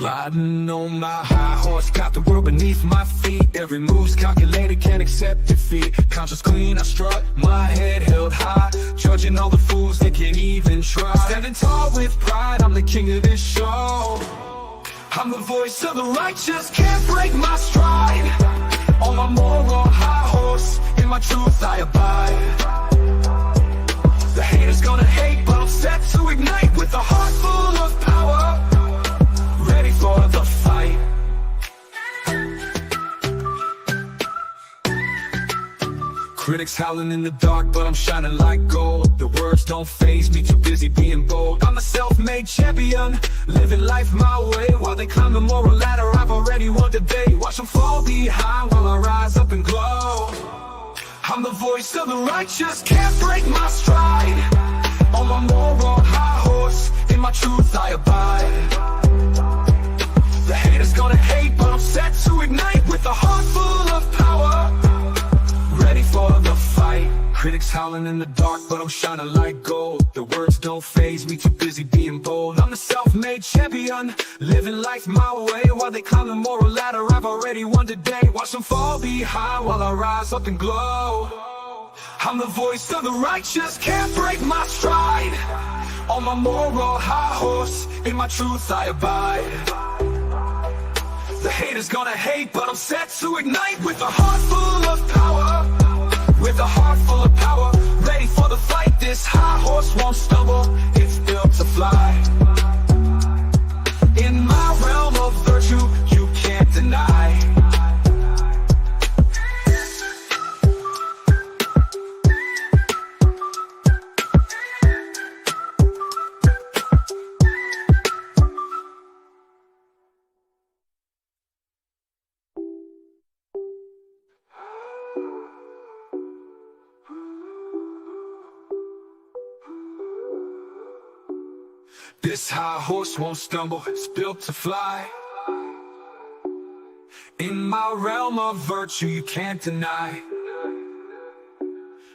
Riding on my high horse, got the world beneath my feet. Every move's calculated, can't accept defeat. Conscious clean, I strut, my head held high, judging all the fools that can't even try. Standing tall with pride, I'm the king of this show. I'm the voice of the righteous, can't break my stride. On my moral high horse, in my truth I abide. The haters gonna hate, but I'm set to ignite with a heart full of power. Ready for the fight. Critics howling in the dark, but I'm shining like gold. The words don't faze me, too busy being bold. I'm a self-made champion, living life my way. While they climb the moral ladder, I've already won today. Watch them fall behind while I rise up and glow. I'm the voice of the righteous, can't break my stride. On my moral high horse, in my truth I abide. The haters gonna hate, but I'm set to ignite with a heart full of power. Ready for the fight. Critics howling in the dark, but I'm shining like gold. The words don't faze me, too busy being bold. I'm the self-made champion, living life my way. While they climb the moral ladder, I've already won today. Watch them fall behind while I rise up and glow. I'm the voice of the righteous, can't break my stride. On my moral high horse, in my truth I abide. The haters gonna hate, but I'm set to ignite with a heart full of power. With a heart full of power, ready for the fight. This high horse won't stumble, it's built to fly. In my realm of virtue, you can't deny. This high horse won't stumble, it's built to fly. In my realm of virtue, you can't deny.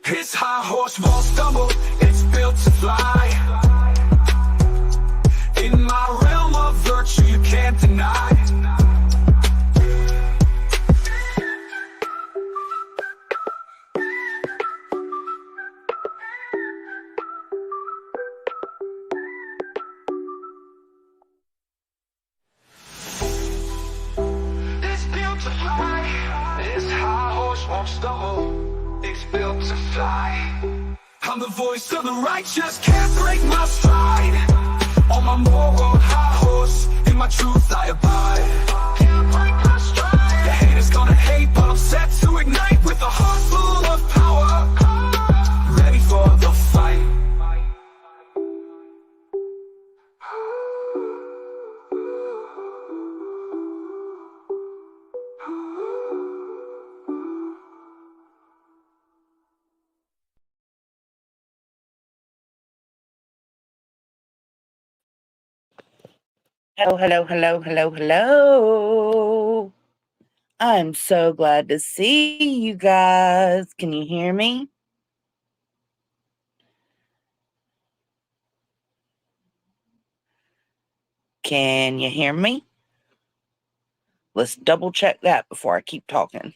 His high horse won't stumble, it's built to fly. In my realm of virtue, you can't deny. Won't stumble, it's built to fly. I'm the voice of the righteous, can't break my stride. On my moral high horse, in my truth I abide. Can't break my stride. The haters gonna hate, but I'm set to ignite with a heart full of power. Ready for the fight. Hello, hello, hello, hello, hello. I'm so glad to see you guys. Can you hear me? Can you hear me? Let's double check that before I keep talking.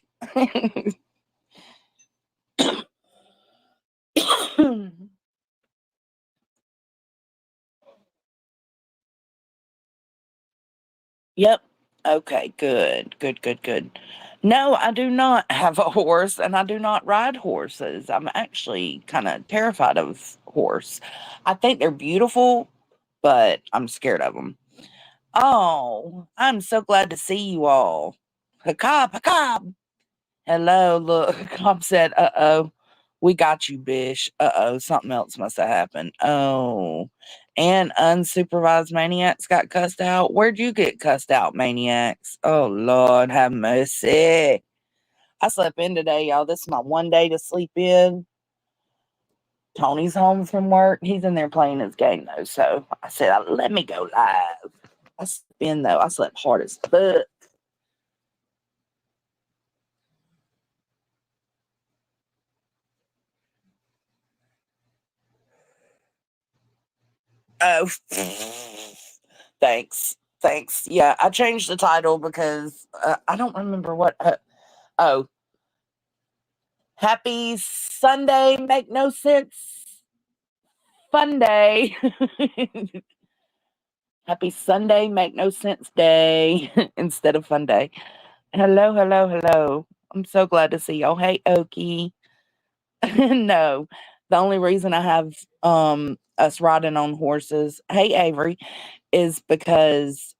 Yep. Okay, good, good, good, good. No, I do not have a horse and I do not ride horses. I'm actually kind of terrified of horse. I think they're beautiful, but I'm scared of them. Oh, I'm so glad to see you all. Hakab, Hakab. Hello, look, Mom said, uh-oh, we got you, Bish. Uh-oh, something else must have happened. Oh, and unsupervised maniacs got cussed out. Where'd you get cussed out, maniacs? Oh, Lord, have mercy. I slept in today, y'all. This is my one day to sleep in. Tony's home from work. He's in there playing his game, though. So I said, let me go live. I slept in, though. I slept hard as fuck. Oh, thanks. Thanks. Yeah, I changed the title because I don't remember what. Oh, Happy Sunday, make no sense. Fun day. Happy Sunday, make no sense day instead of fun day. Hello, hello, hello. I'm so glad to see y'all. Hey, Okie. No, the only reason I have us riding on horses, hey Avery, is because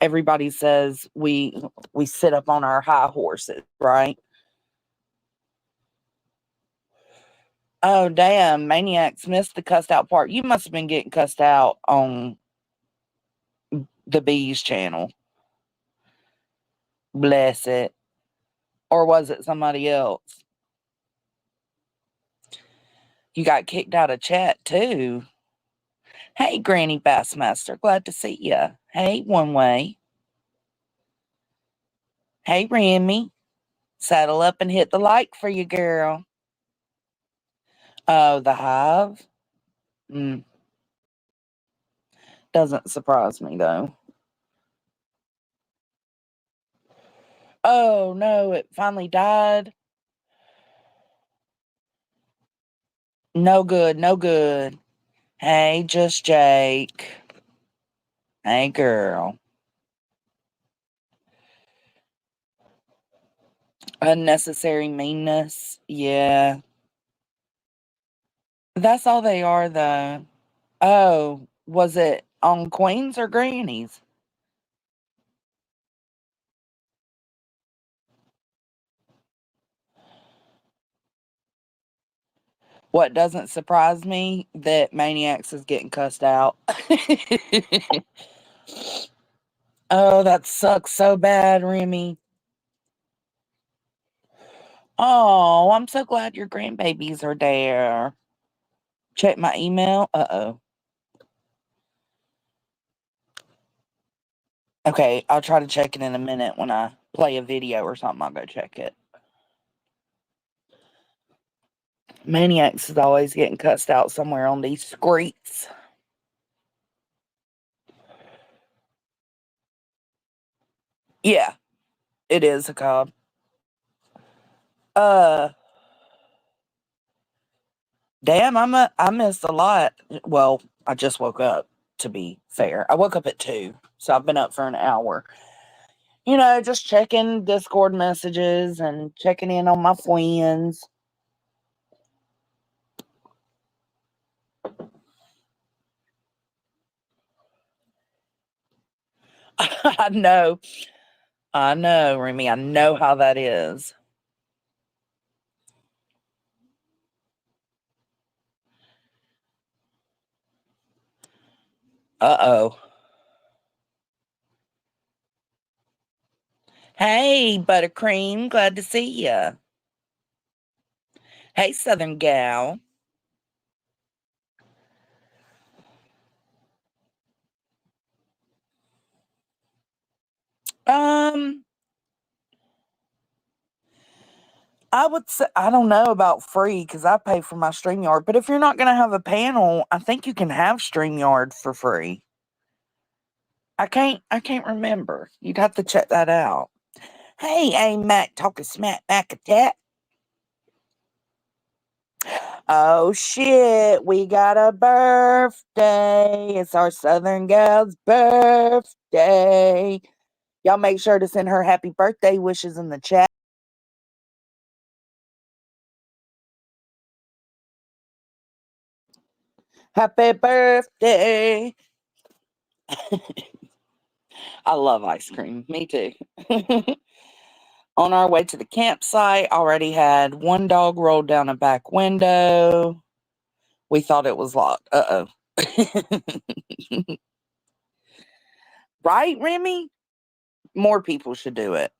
everybody says we sit up on our high horses, right? Oh damn, maniacs missed the cussed out part. You must have been getting cussed out on the bees channel. Bless it. Or was it somebody else? You got kicked out of chat too. Hey, Granny Bassmaster, glad to see ya. Hey, One Way. Hey, Remy. Saddle up and hit the like for you, girl. Oh, the hive? Mm, doesn't surprise me, though. Oh, no, it finally died. No good, no good. Hey, just Jake. Hey, girl. Unnecessary meanness. Yeah. That's all they are, though. Oh, was it on Queens or Grannies? What doesn't surprise me that Maniacs is getting cussed out. Oh, that sucks so bad, Remy. Oh, I'm so glad your grandbabies are there. Check my email. Uh-oh. Okay, I'll try to check it in a minute when I play a video or something. I'll go check it. Maniacs is always getting cussed out somewhere on these streets. Yeah, it is a cob. Uh, damn, I missed a lot. Well, I just woke up, to be fair. I woke up at 2, so I've been up for an hour. You know, just checking Discord messages and checking in on my friends. I know. I know, Remy. I know how that is. Uh-oh. Hey, Buttercream. Glad to see ya. Hey, Southern Gal. Um, I would say, I don't know about free because I pay for my StreamYard, but if you're not going to have a panel, I think you can have StreamYard for free. I can't remember. You'd have to check that out. Hey, A Mac talking smack back attack. Oh shit, we got a birthday. It's our Southern gal's birthday. Y'all make sure to send her happy birthday wishes in the chat. Happy birthday. I love ice cream. Me too. On our way to the campsite, already had one dog rolled down a back window. We thought it was locked. Uh oh. Right, Remy? More people should do it.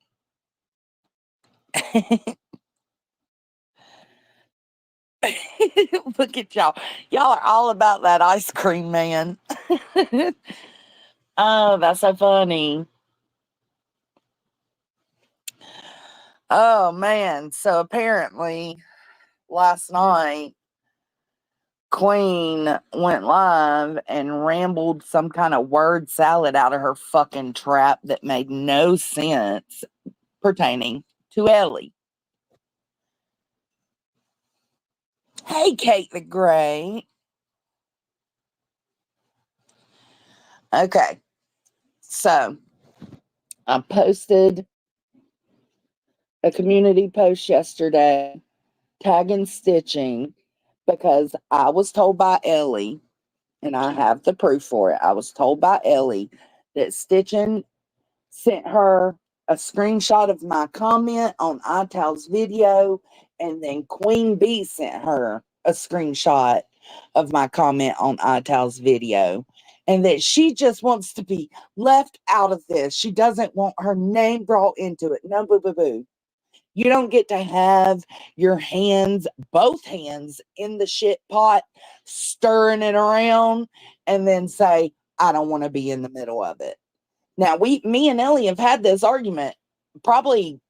Look at y'all. Y'all are all about that ice cream, man. Oh, that's so funny. Oh, man. So apparently, last night, Queen went live and rambled some kind of word salad out of her fucking trap that made no sense pertaining to Ellie. Hey, Kate the Great. Okay, so I posted a community post yesterday tagging stitching because I was told by Ellie, and I have the proof for it. I was told by Ellie that stitching sent her a screenshot of my comment on iTal's video, and then Queen Bee sent her a screenshot of my comment on iTal's video, and that she just wants to be left out of this. She doesn't want her name brought into it. No, boo, boo, boo. You don't get to have your hands, both hands, in the shit pot, stirring it around, and then say, I don't want to be in the middle of it. Now, me and Ellie have had this argument probably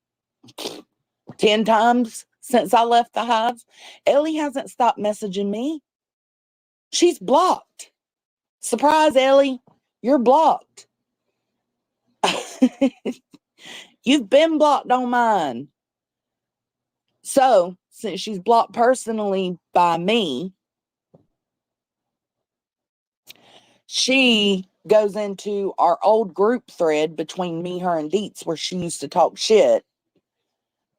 10 times since I left the hive. Ellie hasn't stopped messaging me. She's blocked. Surprise, Ellie, you're blocked. You've been blocked on mine. So, since she's blocked personally by me, she goes into our old group thread between me, her, and Deets, where she used to talk shit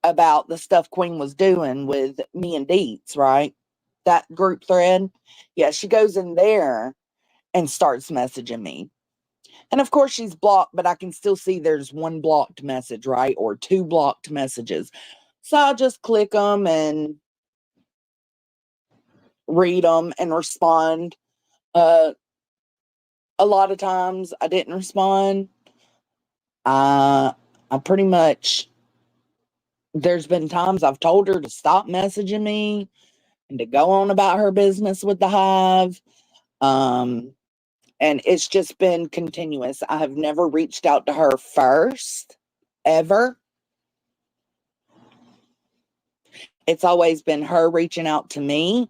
about the stuff Queen was doing with me and Deets, right? That group thread. Yeah, she goes in there and starts messaging me. And of course she's blocked, but I can still see there's one blocked message, right? Or two blocked messages. So I'll just click them and read them and respond. A lot of times I didn't respond. I pretty much, there's been times I've told her to stop messaging me and to go on about her business with the hive. And it's just been continuous. I have never reached out to her first, ever. It's always been her reaching out to me.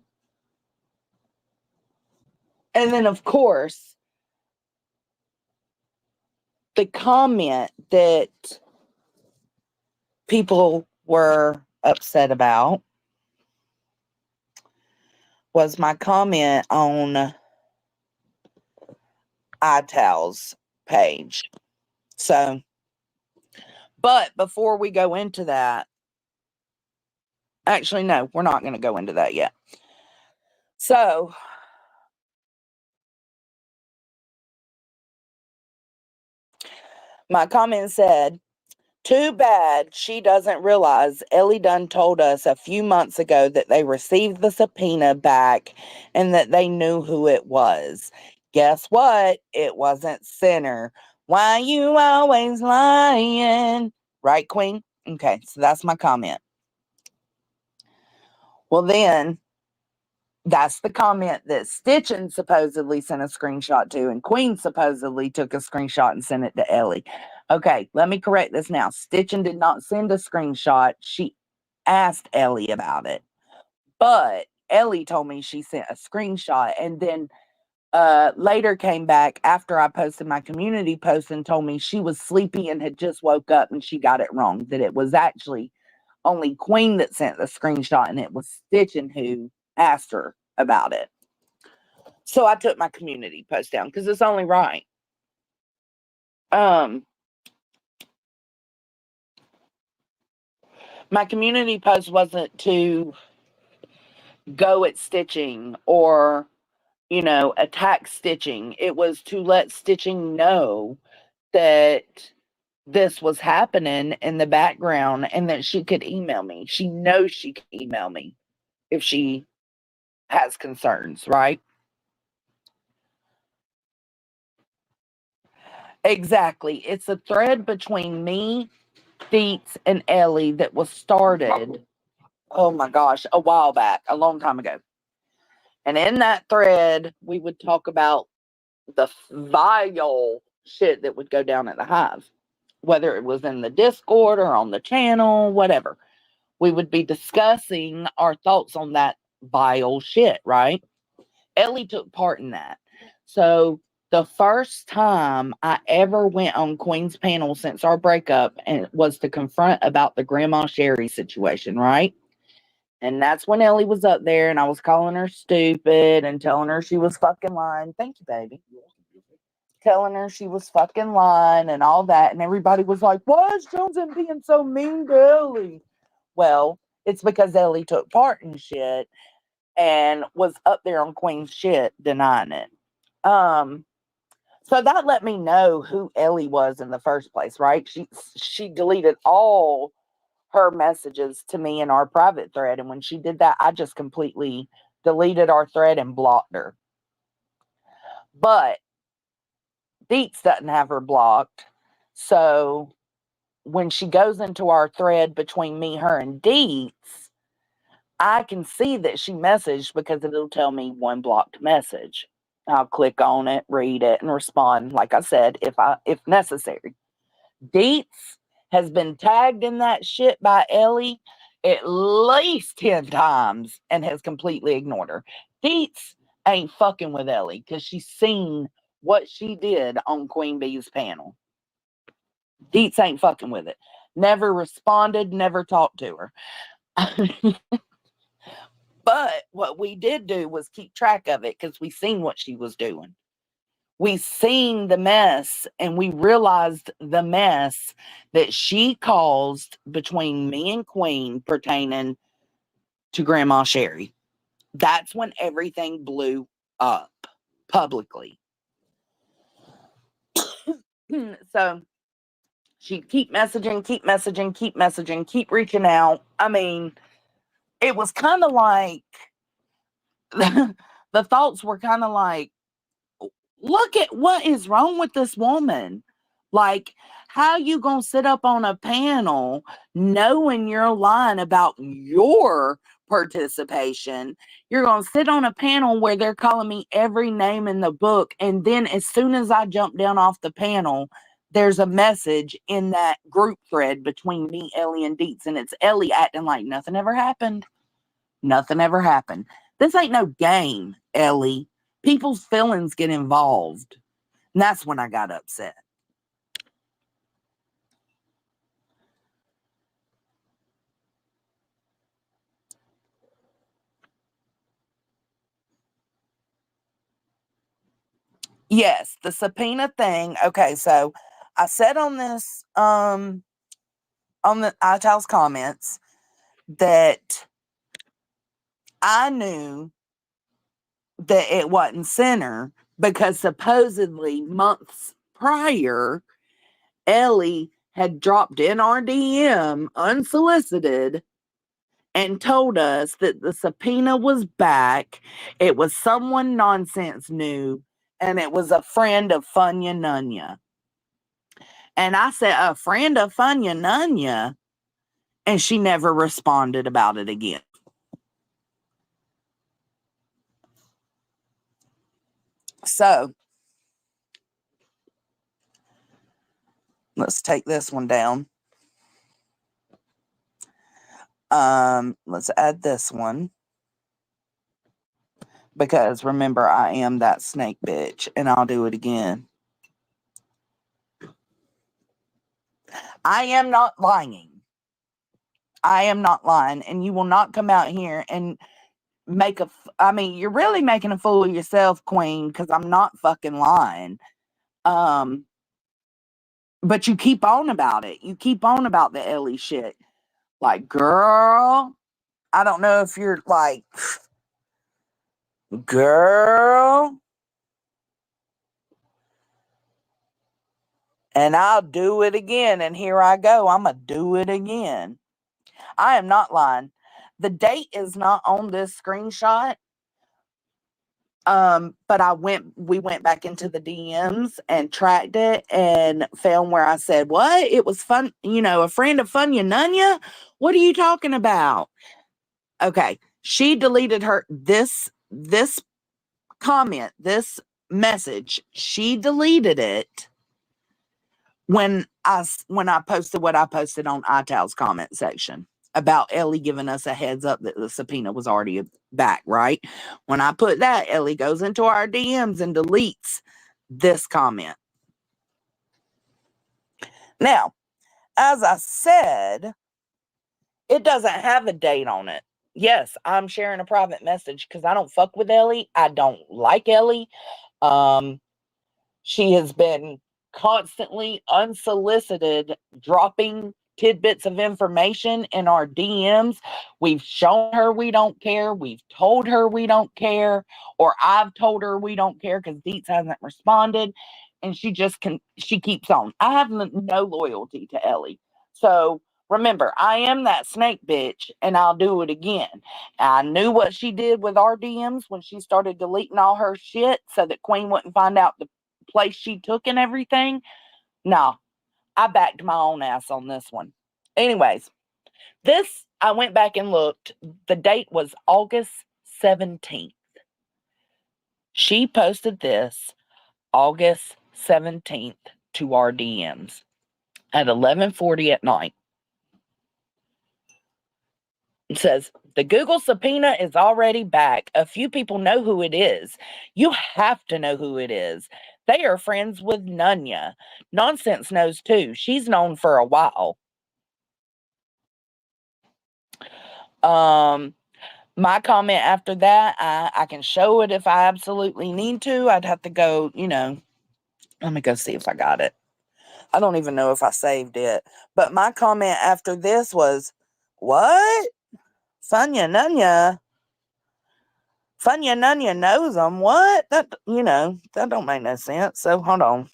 And then, of course, the comment that people were upset about was my comment on iTal's page. So, but before we go into that, actually, no, we're not going to go into that yet. So, my comment said, too bad she doesn't realize Ellie Dunn told us a few months ago that they received the subpoena back and that they knew who it was. Guess what? It wasn't Sinner. Why you always lying? Right, Queen? Okay, so that's my comment. Well, then, that's the comment that Stitchin supposedly sent a screenshot to, and Queen supposedly took a screenshot and sent it to Ellie. Okay, let me correct this now. Stitchin did not send a screenshot. She asked Ellie about it. But Ellie told me she sent a screenshot, and then later came back after I posted my community post and told me she was sleepy and had just woke up and she got it wrong, that it was actually only Queen that sent the screenshot and it was Stitchin who asked her about it. So I took my community post down because it's only right. My community post wasn't to go at stitching or, attack stitching. It was to let stitching know that this was happening in the background and that she could email me. She knows she can email me if she has concerns, right? Exactly. It's a thread between me, Deets, and Ellie that was started, oh my gosh, a while back, a long time ago. And in that thread, we would talk about the vile shit that would go down at the hive, whether it was in the Discord or on the channel, whatever. We would be discussing our thoughts on that vile shit, right? Ellie took part in that. So the first time I ever went on Queen's panel since our breakup and was to confront about the Grandma Sherry situation, right? And that's when Ellie was up there and I was calling her stupid and telling her she was fucking lying. Thank you, baby. Telling her she was fucking lying and all that. And everybody was like, why is Jonesy being so mean to Ellie? Well, it's because Ellie took part in shit and was up there on Queen's shit denying it. So that let me know who Ellie was in the first place, right? She deleted all her messages to me in our private thread. And when she did that, I just completely deleted our thread and blocked her. But Deets doesn't have her blocked. So when she goes into our thread between me, her, and Deets, I can see that she messaged because it'll tell me one blocked message. I'll click on it, read it, and respond, like I said, if necessary. Deets has been tagged in that shit by Ellie at least 10 times and has completely ignored her. Deets ain't fucking with Ellie because she's seen what she did on Queen Bee's panel. Deets ain't fucking with it. Never responded, never talked to her. But what we did do was keep track of it because we seen what she was doing. We seen the mess and we realized the mess that she caused between me and Queen pertaining to Grandma Sherry. That's when everything blew up publicly. So she'd keep messaging, keep reaching out. I mean, it was kind of like the thoughts were kind of like, look at what is wrong with this woman. Like, how you gonna sit up on a panel knowing you're lying about your participation? You're gonna sit on a panel where they're calling me every name in the book, and then as soon as I jump down off the panel, there's a message in that group thread between me, Ellie, and Deets, and it's Ellie acting like nothing ever happened. Nothing ever happened. This ain't no game, Ellie. People's feelings get involved. And that's when I got upset. Yes, the subpoena thing. Okay, so I said on this on the iTal's comments that I knew that it wasn't center because supposedly months prior Ellie had dropped in our DM unsolicited and told us that the subpoena was back. It was someone nonsense new, and it was a friend of Funya Nunya. And I said, a friend of Funya Nunya? And she never responded about it again. So, let's take this one down. Let's add this one. Because remember, I am that snake bitch, and I'll do it again. I am not lying. I am not lying, and you will not come out here and you're really making a fool of yourself, Queen, because I'm not fucking lying. But you keep on about it. You keep on about the Ellie shit. Like, girl, I don't know if you're like, girl, and I'll do it again. And here I go. I'm going to do it again. I am not lying. The date is not on this screenshot. But we went back into the DMs and tracked it and found where I said, what? It was fun, a friend of Funya Nunya? What are you talking about? Okay. She deleted this comment, this message. She deleted it when I posted what I posted on iTal's comment section. about Ellie giving us a heads up that the subpoena was already back, right? When I put that, Ellie goes into our DMs and deletes this comment. Now, as I said, it doesn't have a date on it. Yes, I'm sharing a private message because I don't fuck with Ellie. I don't like Ellie. She has been constantly unsolicited dropping tidbits of information in our DMs. We've shown her we don't care. We've told her we don't care. Or I've told her we don't care because Deets hasn't responded. And she keeps on. I have no loyalty to Ellie. So remember, I am that snake bitch and I'll do it again. I knew what she did with our DMs when she started deleting all her shit so that Queen wouldn't find out the place she took and everything. No, I backed my own ass on this one. Anyways, this, I went back and looked. The date was August 17th. She posted this August 17th to our DMs at 11:40 at night. It says, the Google subpoena is already back. A few people know who it is. You have to know who it is. They are friends with Nunya. Nonsense knows too. She's known for a while. My comment after that, I can show it if I absolutely need to. I'd have to go, let me go see if I got it. I don't even know if I saved it. But my comment after this was, what? Funya Nunya knows them. What? That don't make no sense. So hold on.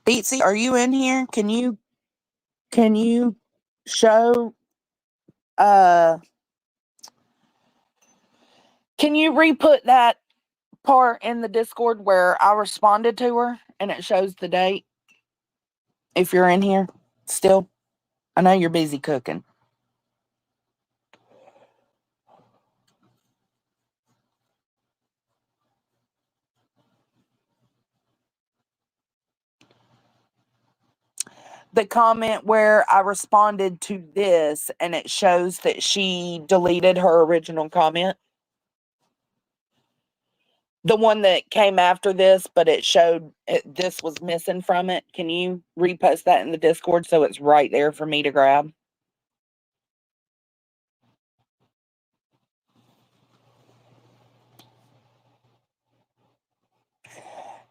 Beatsy, are you in here? Can you show can you re-put that part in the Discord where I responded to her and it shows the date? If you're in here still. I know you're busy cooking. The comment where I responded to this and it shows that she deleted her original comment. The one that came after this, but it showed this was missing from it. Can you repost that in the Discord so it's right there for me to grab?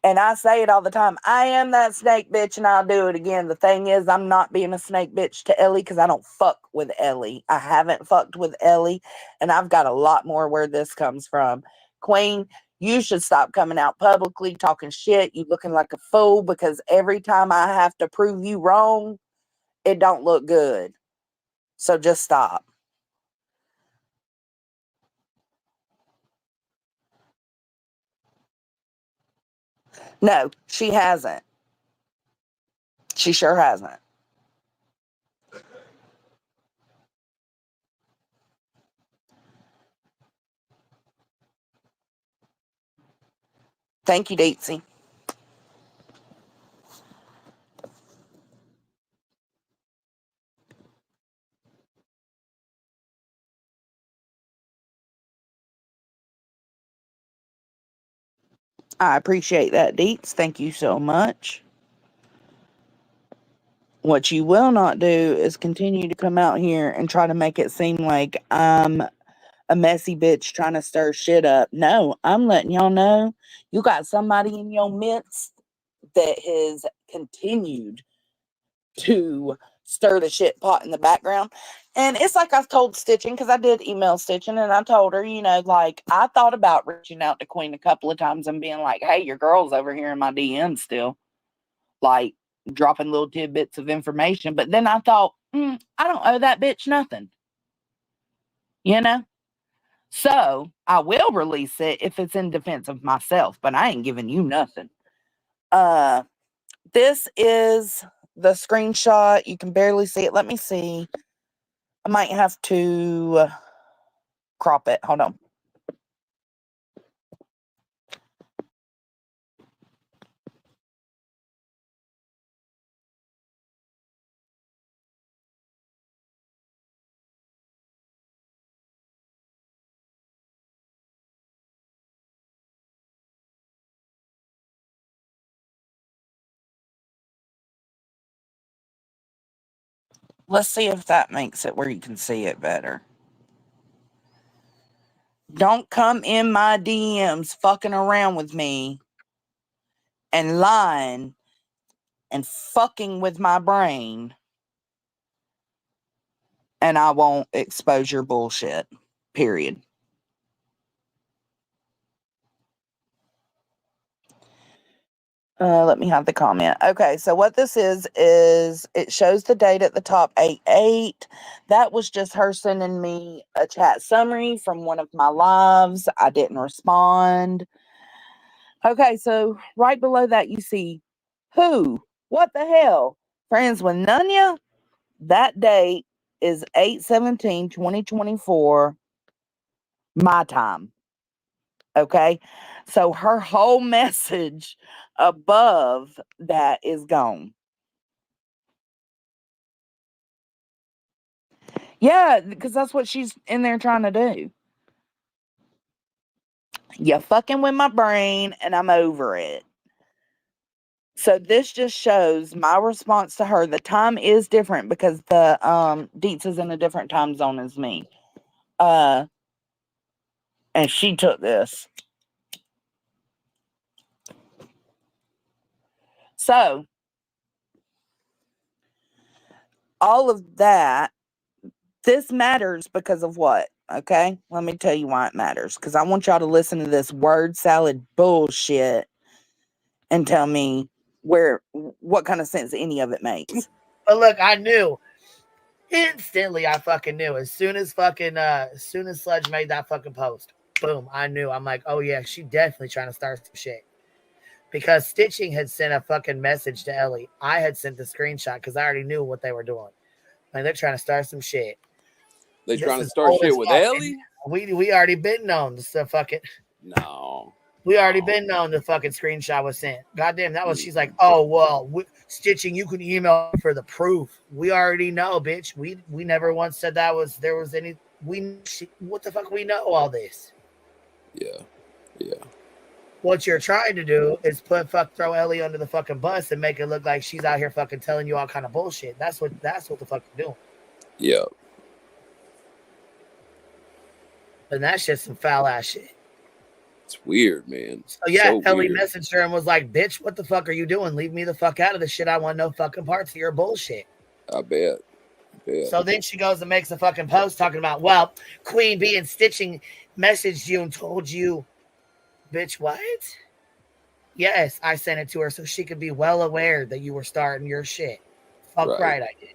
And I say it all the time. I am that snake bitch and I'll do it again. The thing is, I'm not being a snake bitch to Ellie because I don't fuck with Ellie. I haven't fucked with Ellie and I've got a lot more where this comes from. Queen, you should stop coming out publicly talking shit. You looking like a fool because every time I have to prove you wrong, it don't look good. So just stop. No, she hasn't. She sure hasn't. Thank you, Datesy. I appreciate that, Deets. Thank you so much. What you will not do is continue to come out here and try to make it seem like I'm a messy bitch trying to stir shit up. No, I'm letting y'all know you got somebody in your midst that has continued to stir the shit pot in the background. And it's like I've told Stitching, because I did email Stitching and I told her, like I thought about reaching out to Queen a couple of times and being like, hey, your girl's over here in my DM still. Like dropping little tidbits of information. But then I thought, I don't owe that bitch nothing. So I will release it if it's in defense of myself, but I ain't giving you nothing. This is the screenshot. You can barely see it. Let me see. I might have to crop it. Hold on. Let's see if that makes it where you can see it better. Don't come in my DMs fucking around with me and lying and fucking with my brain, and I won't expose your bullshit. Period. Let me have the comment. Okay, so what this is it shows the date at the top, 8/8. That was just her sending me a chat summary from one of my lives. I didn't respond. Okay, so right below that you see who? What the hell? Friends with Nunya? That date is 8/17/2024, my time. Okay. So her whole message above that is gone. Yeah, because that's what she's in there trying to do. You fucking with my brain and I'm over it. So this just shows my response to her. The time is different because the Deets is in a different time zone as me. And she took this. So all of that, this matters because of what? Okay, let me tell you why it matters. Because I want y'all to listen to this word salad bullshit and tell me what kind of sense any of it makes. But look, I knew instantly. I fucking knew as soon as Sludge made that fucking post. Boom, I knew. I'm like, oh yeah, she definitely trying to start some shit. Because Stitching had sent a fucking message to Ellie. I had sent the screenshot because I already knew what they were doing. Like they're trying to start some shit. They trying to start shit with Ellie? We already been known to fucking. No. We already been known the fucking screenshot was sent. Goddamn, that was. She's like, oh well, Stitching, you can email for the proof. We already know, bitch. We never once said there was any. What the fuck? We know all this. Yeah. What you're trying to do is throw Ellie under the fucking bus and make it look like she's out here fucking telling you all kind of bullshit. That's what the fuck you're doing. Yeah. And that's just some foul ass shit. It's weird, man. So yeah, so Ellie weird. messaged her and was like, bitch, what the fuck are you doing? Leave me the fuck out of this shit. I want no fucking parts of your bullshit. I bet. So then she goes and makes a fucking post talking about, well, Queen Bee and Stitching messaged you and told you, bitch, what? Yes, I sent it to her so she could be well aware that you were starting your shit. Fuck right I did.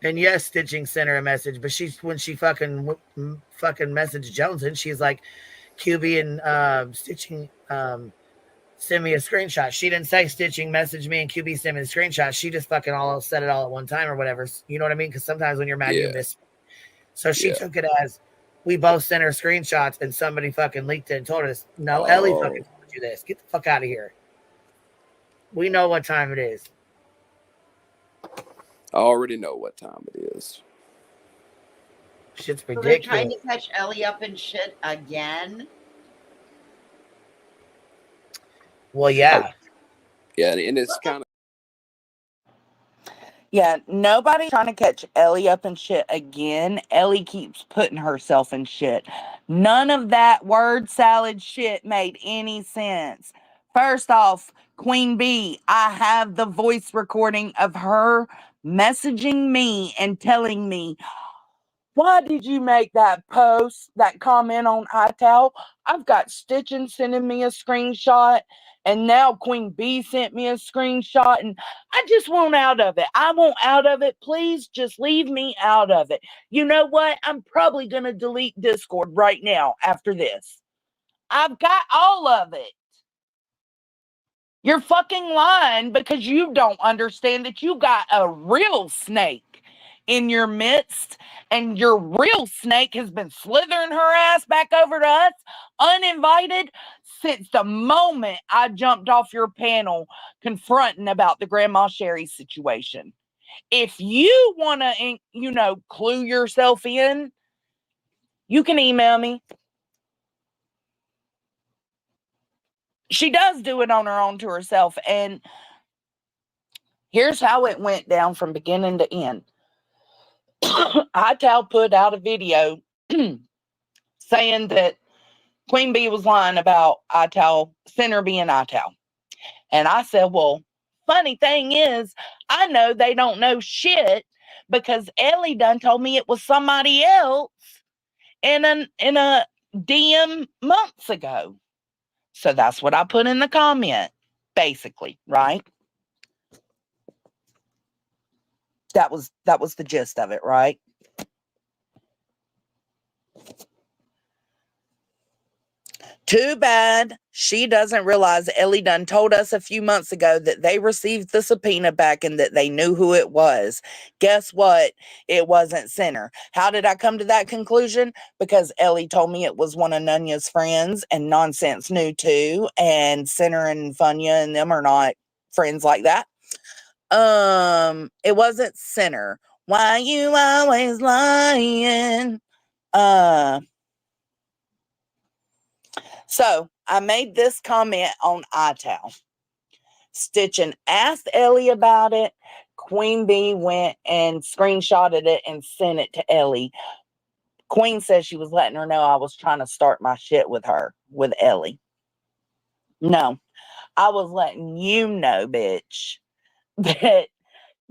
And yes, Stitching sent her a message, but when she fucking messaged Jones, and she's like, QB and Stitching send me a screenshot. She didn't say Stitching message me and QB send me the screenshot. She just fucking all said it all at one time or whatever. You know what I mean? Because sometimes when you're mad, you miss. So she took it as we both sent her screenshots and somebody fucking leaked it and told us, no, Ellie fucking told you this. Get the fuck out of here. We know what time it is. I already know what time it is. Shit's ridiculous. So they're trying to catch Ellie up in shit again? Well, yeah. Yeah, and it's kind of... Yeah, nobody's trying to catch Ellie up in shit again. Ellie keeps putting herself in shit. None of that word salad shit made any sense. First off, Queen Bee, I have the voice recording of her messaging me and telling me, why did you make that post, that comment on iTowel? I've got Stitching sending me a screenshot, and now Queen Bee sent me a screenshot, and I just want out of it. I want out of it. Please just leave me out of it. You know what? I'm probably going to delete Discord right now after this. I've got all of it. You're fucking lying because you don't understand that you got a real snake in your midst, and your real snake has been slithering her ass back over to us uninvited since the moment I jumped off your panel confronting about the Grandma Sherry situation. If you want to, clue yourself in, you can email me. She does do it on her own to herself. And here's how it went down from beginning to end. Ital put out a video saying that Queen Bee was lying about Ital, Center being Ital. And I said, well, funny thing is, I know they don't know shit because Ellie done told me it was somebody else in a DM months ago. So that's what I put in the comment, basically, right? That was the gist of it, right? Too bad she doesn't realize Ellie done told us a few months ago that they received the subpoena back and that they knew who it was. Guess what? It wasn't Center. How did I come to that conclusion? Because Ellie told me it was one of Nunya's friends, and Nonsense knew too, and Center and Funya and them are not friends like that. It wasn't Center. Why you always lying? So I made this comment on Ital. Stitchin asked Ellie about it. Queen Bee went and screenshotted it and sent it to Ellie. Queen says she was letting her know I was trying to start my shit with her, with Ellie. No, I was letting you know, bitch, that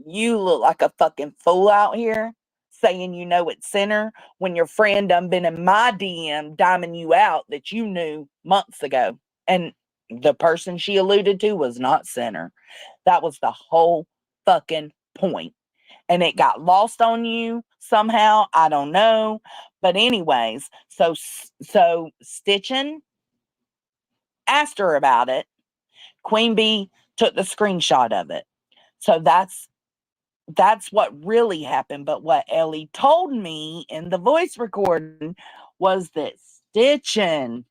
you look like a fucking fool out here saying you know it's Center when your friend done been in my DM diming you out that you knew months ago. And the person she alluded to was not Center. That was the whole fucking point. And it got lost on you somehow. I don't know. But anyways, so Stitchin asked her about it. Queen Bee took the screenshot of it. So that's what really happened. But what Ellie told me in the voice recording was that Stitchin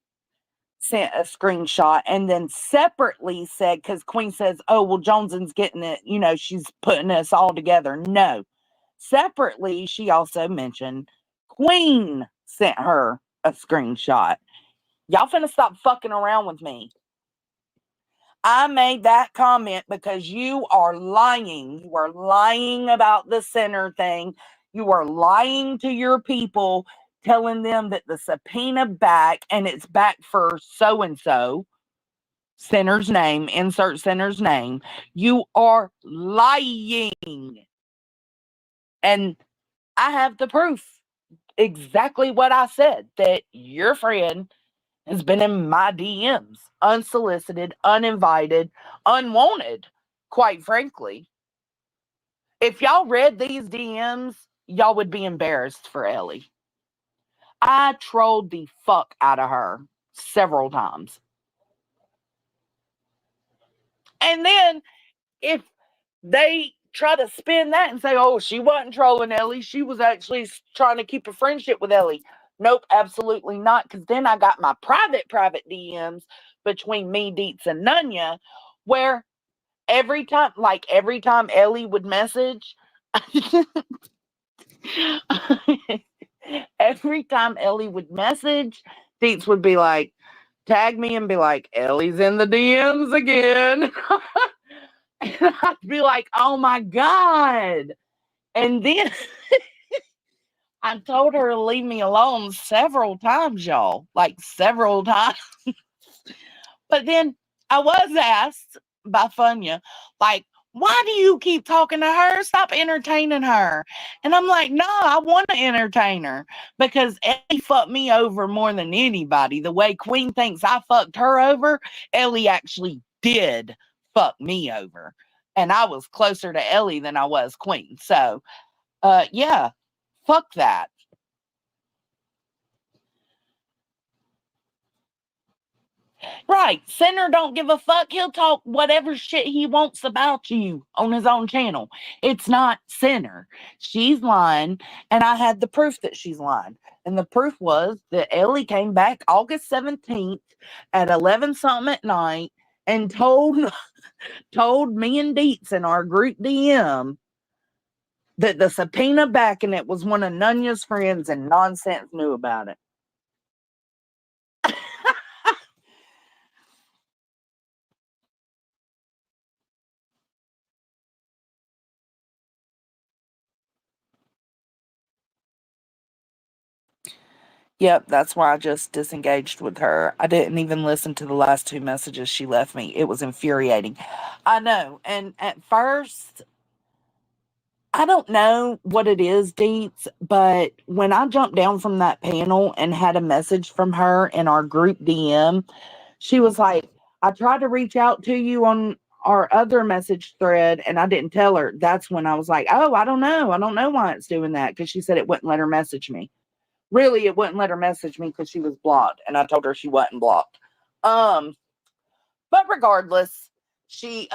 sent a screenshot and then separately said, because Queen says, oh, well, Joneson's getting it, she's putting us all together. No. Separately, she also mentioned Queen sent her a screenshot. Y'all finna stop fucking around with me. I made that comment because you are lying. You are lying about the Center thing. You are lying to your people, telling them that the subpoena back and it's back for so-and-so. Center's name, insert Center's name. You are lying. And I have the proof. Exactly what I said, that your friend has been in my DMs, unsolicited, uninvited, unwanted, quite frankly. If y'all read these DMs, y'all would be embarrassed for Ellie. I trolled the fuck out of her several times. And then if they try to spin that and say, oh, she wasn't trolling Ellie, she was actually trying to keep a friendship with Ellie. Nope, absolutely not. Because then I got my private DMs between me, Deets, and Nunya, where every time Ellie would message, every time Ellie would message, Deets would be like, tag me and be like, Ellie's in the DMs again. And I'd be like, oh my God. And then I told her to leave me alone several times, y'all. Like several times. But then I was asked by Funya, like, why do you keep talking to her? Stop entertaining her. And I'm like, no, I want to entertain her because Ellie fucked me over more than anybody. The way Queen thinks I fucked her over, Ellie actually did fuck me over. And I was closer to Ellie than I was Queen. So, yeah, fuck that. Right. Sinner don't give a fuck. He'll talk whatever shit he wants about you on his own channel. It's not Sinner. She's lying, and I had the proof that she's lying. And the proof was that Ellie came back August 17th at 11 something at night and told me and Deets in our group DM that the subpoena back and it was one of Nunya's friends, and Nonsense knew about it. Yep, that's why I just disengaged with her. I didn't even listen to the last 2 messages she left me. It was infuriating. I know. And at first, I don't know what it is, Deets, but when I jumped down from that panel and had a message from her in our group DM, she was like, I tried to reach out to you on our other message thread and I didn't tell her. That's when I was like, oh, I don't know. I don't know why it's doing that, because she said it wouldn't let her message me. Really, it wouldn't let her message me because she was blocked, and I told her she wasn't blocked. But regardless, she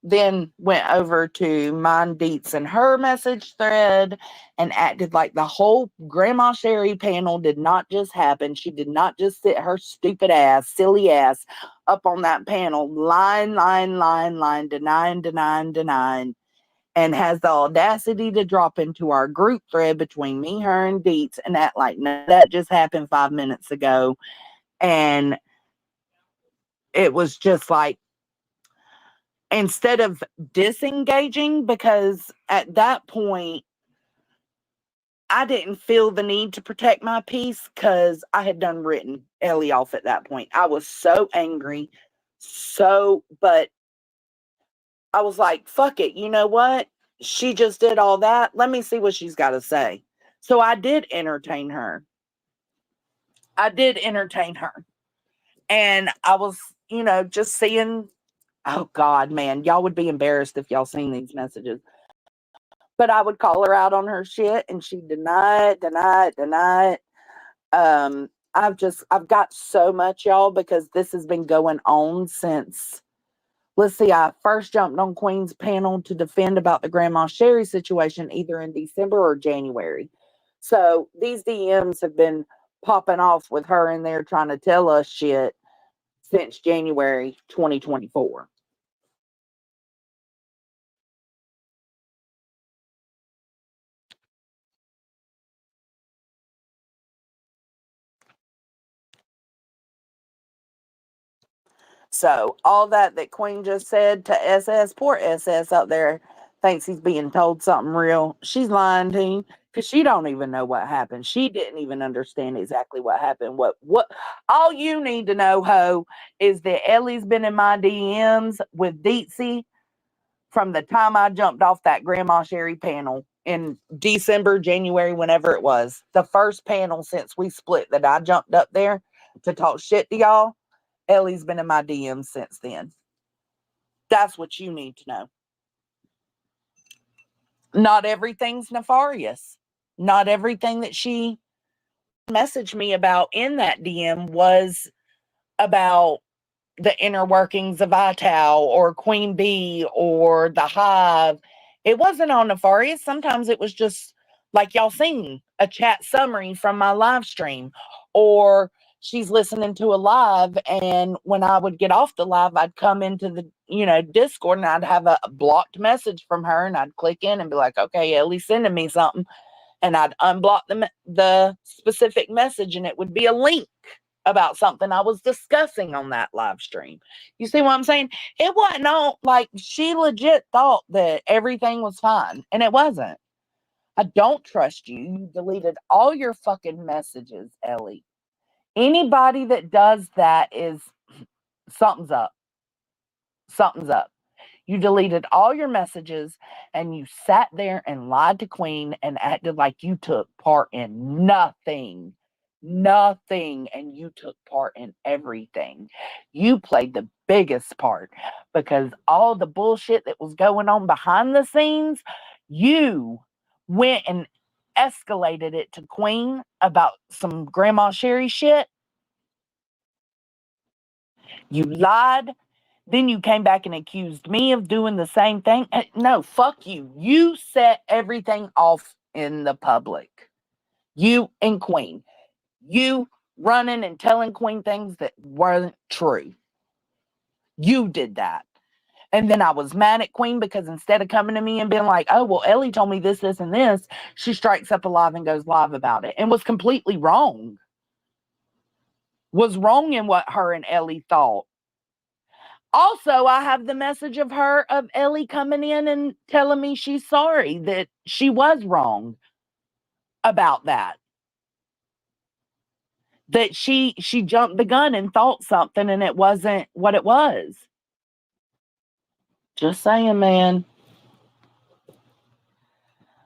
then went over to mine, Deets, and her message thread and acted like the whole Grandma Sherry panel did not just happen. She did not just sit her stupid ass, silly ass up on that panel, lying, denying, and has the audacity to drop into our group thread between me, her, and Deets and act like that just happened 5 minutes ago. And it was just like, instead of disengaging, because at that point, I didn't feel the need to protect my peace because I had done written Ellie off at that point. I was so angry. But I was like, fuck it. You know what? She just did all that. Let me see what she's got to say. So I did entertain her. And I was, just seeing, oh God, man, y'all would be embarrassed if y'all seen these messages. But I would call her out on her shit and she'd deny it. I've got so much, y'all, because this has been going on since, let's see, I first jumped on Queen's panel to defend about the Grandma Sherry situation either in December or January. So these DMs have been popping off with her in there trying to tell us shit since January 2024. So all that Queen just said to SS, poor SS up there thinks he's being told something real. She's lying to him because she don't even know what happened. She didn't even understand exactly what happened. What all you need to know, ho, is that Ellie's been in my DMs with Deetsy from the time I jumped off that Grandma Sherry panel in December, January, whenever it was. The first panel since we split that I jumped up there to talk shit to y'all. Ellie's been in my DMs since then. That's what you need to know. Not everything's nefarious. Not everything that she messaged me about in that DM was about the inner workings of Ital or Queen Bee or the Hive. It wasn't all nefarious. Sometimes it was just like y'all seen a chat summary from my live stream, or she's listening to a live, and when I would get off the live, I'd come into the Discord and I'd have a blocked message from her, and I'd click in and be like, okay, Ellie's sending me something, and I'd unblock the specific message, and it would be a link about something I was discussing on that live stream. You see what I'm saying? It wasn't all like she legit thought that everything was fine, and it wasn't. I don't trust you. You deleted all your fucking messages, Ellie. Anybody that does that is something's up. Something's up. You deleted all your messages and you sat there and lied to Queen and acted like you took part in nothing. Nothing. And you took part in everything. You played the biggest part because all the bullshit that was going on behind the scenes, you went and escalated it to Queen about some Grandma Sherry shit. You lied. Then you came back and accused me of doing the same thing. No, fuck you. You set everything off in the public. You and Queen. You running and telling Queen things that weren't true. You did that. And then I was mad at Queen because instead of coming to me and being like, oh, well, Ellie told me this, this, and this, she strikes up a live and goes live about it and was completely wrong. Was wrong in what her and Ellie thought. Also, I have the message of Ellie coming in and telling me she's sorry, that she was wrong about that. That she jumped the gun and thought something and it wasn't what it was. Just saying, man.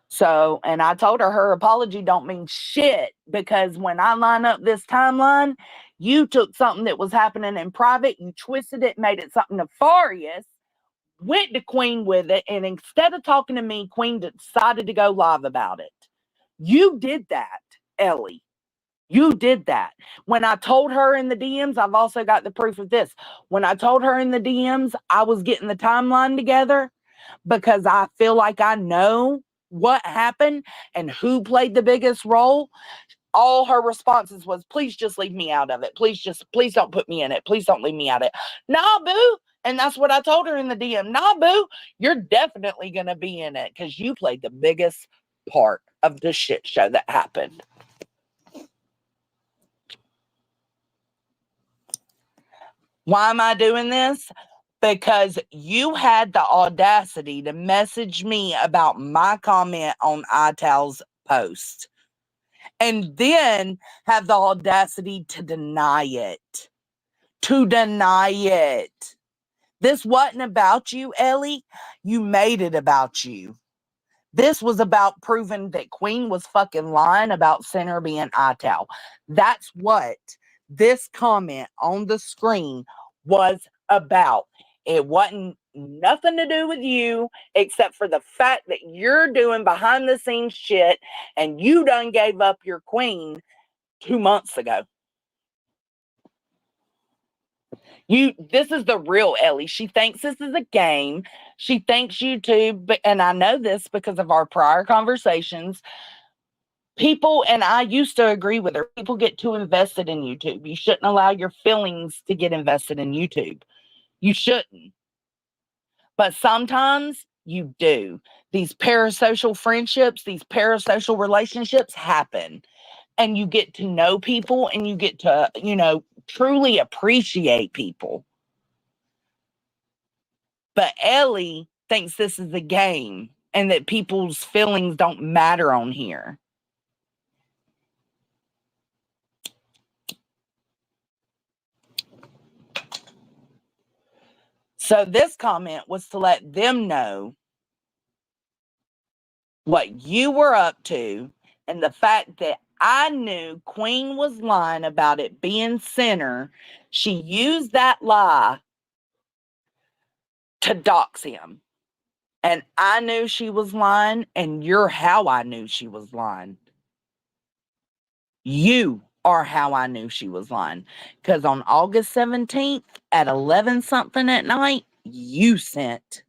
So, and I told her apology don't mean shit, because when I line up this timeline, you took something that was happening in private, you twisted it, made it something nefarious, went to Queen with it, and instead of talking to me, Queen decided to go live about it. You did that, Ellie. You did that. When I told her in the DMs, I've also got the proof of this. When I told her in the DMs I was getting the timeline together because I feel like I know what happened and who played the biggest role, all her responses was, please just leave me out of it. Please don't put me in it. Please don't leave me out of it. Nah, boo. And that's what I told her in the DM. Nah, boo, you're definitely going to be in it because you played the biggest part of the shit show that happened. Why am I doing this? Because you had the audacity to message me about my comment on Ital's post and then have the audacity to deny it. To deny it. This wasn't about you, Ellie. You made it about you. This was about proving that Queen was fucking lying about Center being Ital. That's what this comment on the screen was about. It wasn't nothing to do with you except for the fact that you're doing behind the scenes shit and you done gave up your Queen 2 months ago. This is the real Ellie. She thinks this is a game. She thinks YouTube, and I know this because of our prior conversations. People, and I used to agree with her, people get too invested in YouTube. You shouldn't allow your feelings to get invested in YouTube. You shouldn't. But sometimes you do. These parasocial friendships, these parasocial relationships happen. And you get to know people and you get to, truly appreciate people. But Ellie thinks this is a game and that people's feelings don't matter on here. So this comment was to let them know what you were up to and the fact that I knew Queen was lying about it being Center. She used that lie to dox him. And I knew she was lying, and you're how I knew she was lying. You are how I knew she was lying. Because on August 17th at 11 something at night, you sent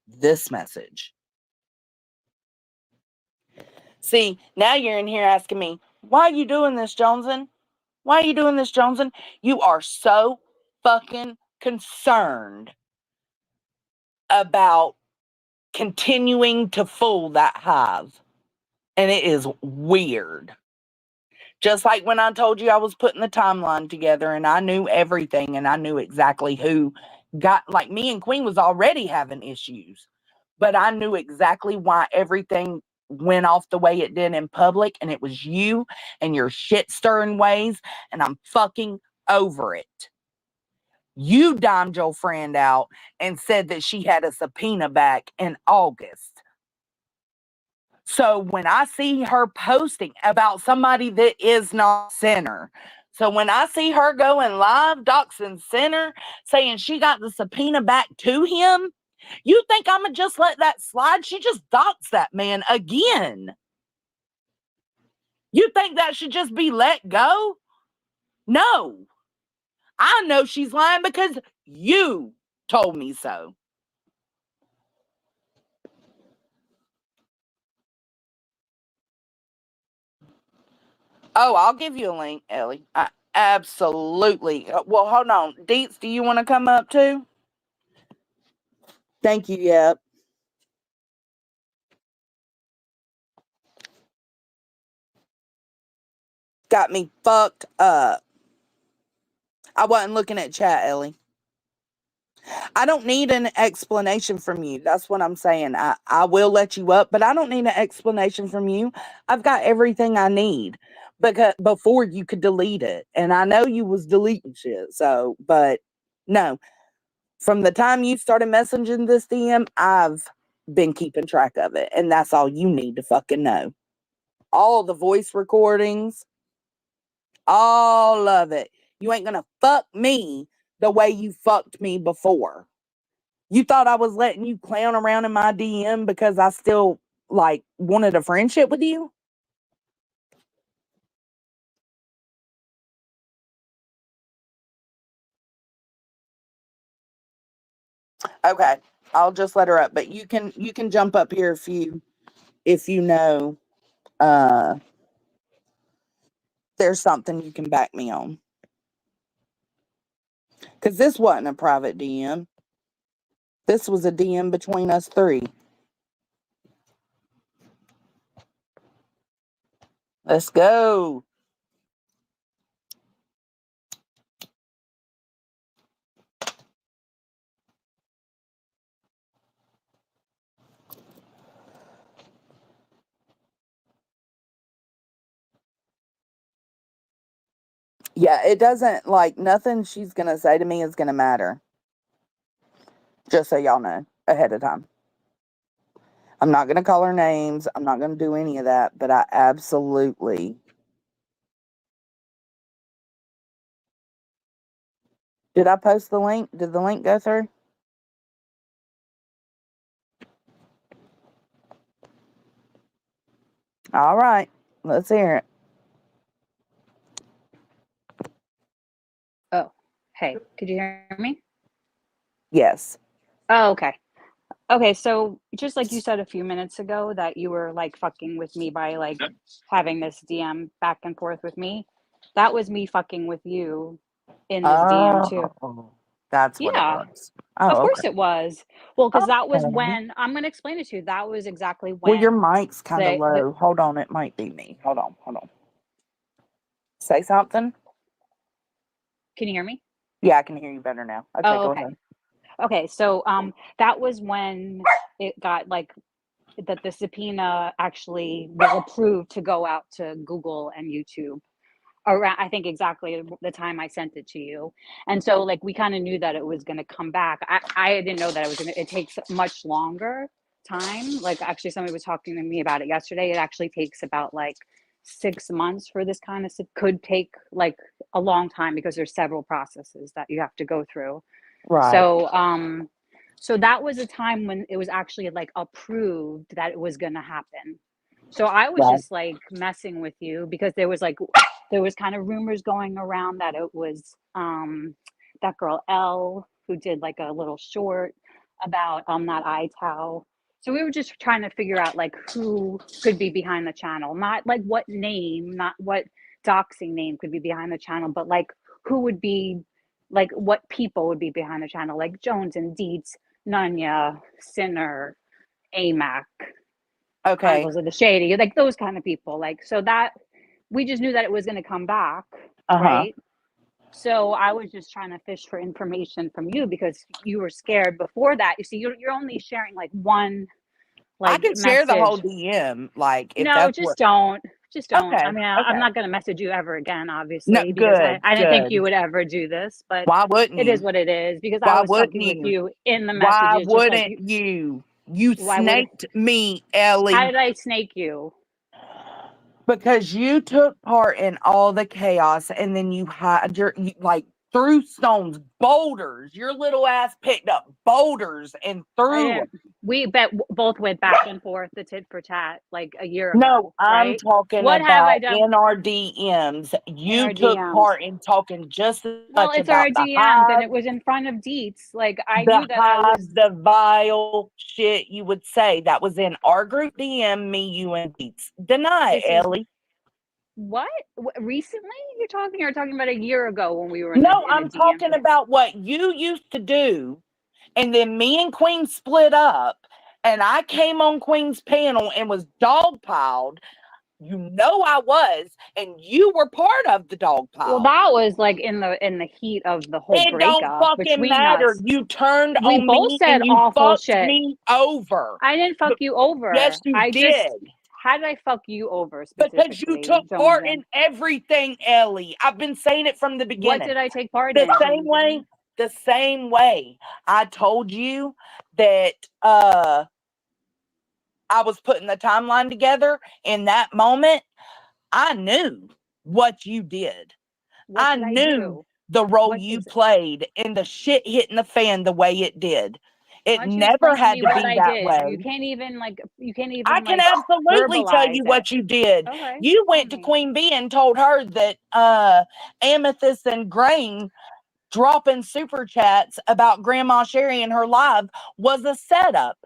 this message. See, now you're in here asking me, why are you doing this, Joneson? Why are you doing this, Joneson? You are so fucking concerned about continuing to fool that hive. And it is weird. Just like when I told you I was putting the timeline together and I knew everything and I knew exactly who got, like me and Queen was already having issues, but I knew exactly why everything went off the way it did in public, and it was you and your shit stirring ways, and I'm fucking over it. You dimed your friend out and said that she had a subpoena back in August. So when I see her posting about somebody that is not Center, so when I see her going live doxing Center, saying she got the subpoena back to him, you think I'm going to just let that slide? She just doxed that man again. You think that should just be let go? No. I know she's lying because you told me so. Oh, I'll give you a link, Ellie. Absolutely. Well, hold on. Deets, do you want to come up too? Thank you, yep. Got me fucked up. I wasn't looking at chat, Ellie. I don't need an explanation from you. That's what I'm saying. I will let you up, but I don't need an explanation from you. I've got everything I need because before you could delete it. And I know you was deleting shit. So, but no. From the time you started messaging this DM, I've been keeping track of it. And that's all you need to fucking know. All the voice recordings, all of it. You ain't gonna fuck me the way you fucked me before. You thought I was letting you clown around in my DM because I still like wanted a friendship with you? Okay, I'll just let her up, but you can jump up here if you know there's something you can back me on. Cuz this wasn't a private DM. This was a DM between us three. Let's go. Yeah, it doesn't, like, nothing she's going to say to me is going to matter. Just so y'all know ahead of time. I'm not going to call her names. I'm not going to do any of that, but I absolutely... Did I post the link? Did the link go through? All right. Let's hear it. Oh, hey, could you hear me? Yes. Oh, okay. Okay, so just like you said a few minutes ago that you were like fucking with me by like having this DM back and forth with me, that was me fucking with you in this DM too. Oh, that's what it Yeah, was. Oh, of okay. course it was. Well, because that was Okay. when I'm going to explain it to you. That was exactly Well, your when mic's kind of low. Hold on. It might be me. Hold on. Say something. Can you hear me? Yeah, I can hear you better now. Okay, Oh, go okay. ahead. Okay, so that was when it got like that the subpoena actually was approved to go out to Google and YouTube around, I think, exactly the time I sent it to you. And so like we kind of knew that it was going to come back. I didn't know that it takes much longer time. Like actually somebody was talking to me about it yesterday. It actually takes about like 6 months for this kind of stuff. Could take like a long time because there's several processes that you have to go through. Right. So that was a time when it was actually like approved that it was going to happen. So I was Right. just like messing with you because there was kind of rumors going around that it was that girl Elle who did like a little short about that iTow. So we were just trying to figure out like who could be behind the channel, not like what name, not what doxing name could be behind the channel, but like who would be like what people would be behind the channel, like Jones and Deets, Nanya, Sinner, AMAC, Okay. Chronicles of the Shady, like those kind of people. Like, so that we just knew that it was going to come back, right? So I was just trying to fish for information from you because you were scared before that. You see, you're only sharing like one I like can share the whole message. DM, like if No, that's just what. don't. Just don't. I Okay. mean, I'm Okay. not going to message you ever again, No, obviously, because good. I didn't think Good. you would ever do this, but Why wouldn't it is you? what it is because I Why was wouldn't fucking with you? you in the Why messages, just like wouldn't you. you? You Why would it? snaked me, How Ellie. did I snake you? Because you took part in all the chaos and then you threw stones, boulders. Your little ass picked up boulders and I threw them. didn't. We both went back and forth the tit for tat like a year ago. No, I'm right? talking What have I about done in our DMs. in You our took DMs? part in talking just as Well, much it's our about the DMs, and hive, it was in front of Deets. Like I knew that I was. the vile shit you would say. That was in our group DM, me, you, and Deets. Deny it, This is Ellie. what recently you're talking? You're talking about a year ago when we were in No, a I'm DM. talking about what you used to do. And then me and Queen split up, and I came on Queen's panel and was dogpiled. You know I was, and you were part of the dog pile. Well, that was like in the heat of the whole it don't breakup fucking between matter. us. You turned We on both me said and you awful fucked shit. me over. I didn't fuck you over. Yes, you I did. just. How did I fuck you over specifically? Because you took part in everything, Ellie. I've been saying it from the beginning. What did I take part the in? same way. The same way I told you that I was putting the timeline together in that moment. I knew what you did. I knew the role you played in the shit hitting the fan the way it did. It never had to be that way. You can't even I can absolutely tell you what you did. Okay, you went to Queen Bee and told her that Amethyst and Grain dropping super chats about Grandma Sherry and her live was a setup.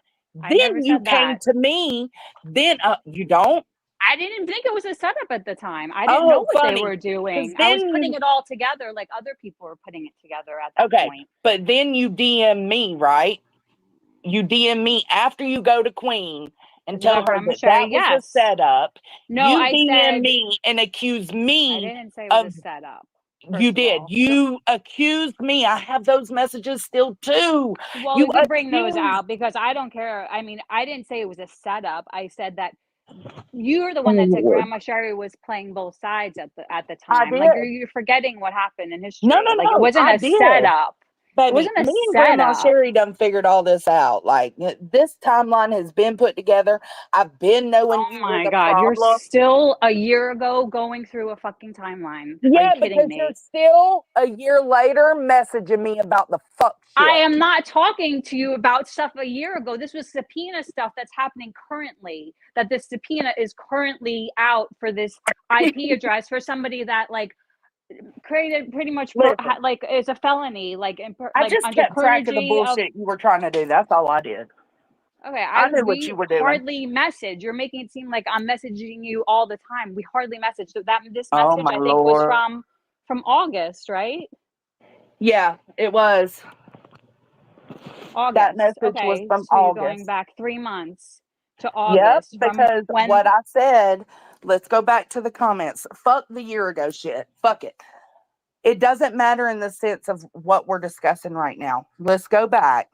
Then you came to me. Then you don't? I didn't think it was a setup at the time. I didn't know what they were doing. I was putting it all together like other people were putting it together at that point. But then you DM me, right? You DM me after you go to Queen and tell her that was a setup. No, you I DM said, me and accuse me. I didn't say it was a setup. You did. You accused me. I have those messages still too. Well, we could bring those out because I don't care. I mean, I didn't say it was a setup. I said that you're the one that said Grandma Sherry was playing both sides at the time. Like you're forgetting what happened in history. No. Like it wasn't a setup. Baby, it wasn't a me and setup. Grandma Sherry done figured all this out. Like this timeline has been put together. I've been knowing you were the God, problem. you're still a year ago going through a fucking timeline. Yeah, Are you kidding because me? you're still a year later messaging me about the fuck shit. I am not talking to you about stuff a year ago. This was subpoena stuff that's happening currently. That this subpoena is currently out for this IP address for somebody that like created pretty much like it's a felony. Like I just kept track of the bullshit you were trying to do. That's all I did. Okay, I knew what you were doing. Hardly message. You're making it seem like I'm messaging you all the time. We hardly message. So this message I think was from August, right? Yeah, it was. August. That message was from August. You're going back 3 months to August. Yep, because what I said, let's go back to the comments. Fuck the year ago shit. Fuck it. It doesn't matter in the sense of what we're discussing right now. Let's go back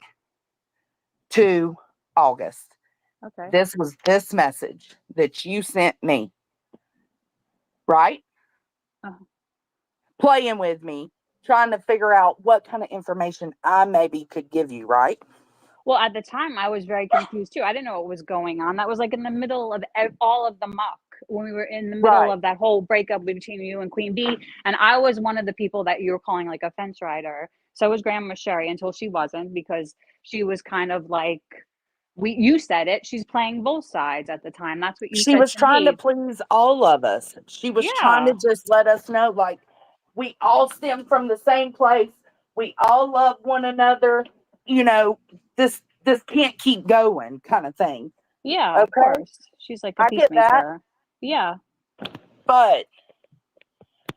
to August. Okay. This was this message that you sent me. Right? Playing with me, trying to figure out what kind of information I maybe could give you, right? Well, at the time, I was very confused too. I didn't know what was going on. That was like in the middle of all of the muck when we were in the middle of that whole breakup between you and Queen Bee. And I was one of the people that you were calling like a fence rider. So was Grandma Sherry until she wasn't, because she was kind of like, you said it, she's playing both sides at the time. That's what you said. She was trying to please all of us. She was trying to just let us know, like, we all stem from the same place. We all love one another. You know, this can't keep going, kind of thing. Yeah, of course. She's like a peacemaker. Get that. Yeah. But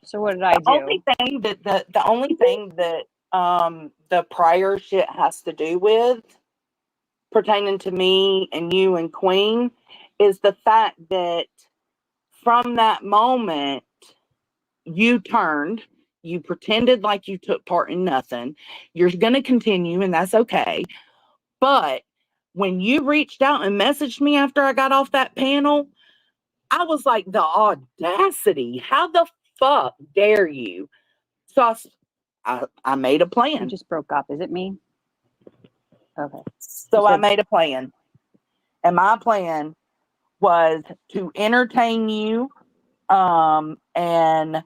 so what did I do? The only thing that the prior shit has to do with, pertaining to me and you and Queen, is the fact that from that moment you turned, you pretended like you took part in nothing. You're going to continue, and that's okay. But when you reached out and messaged me after I got off that panel, I was like, the audacity. How the fuck dare you? So I made a plan. You just broke up. Is it me? Okay. So I made a plan. And my plan was to entertain you and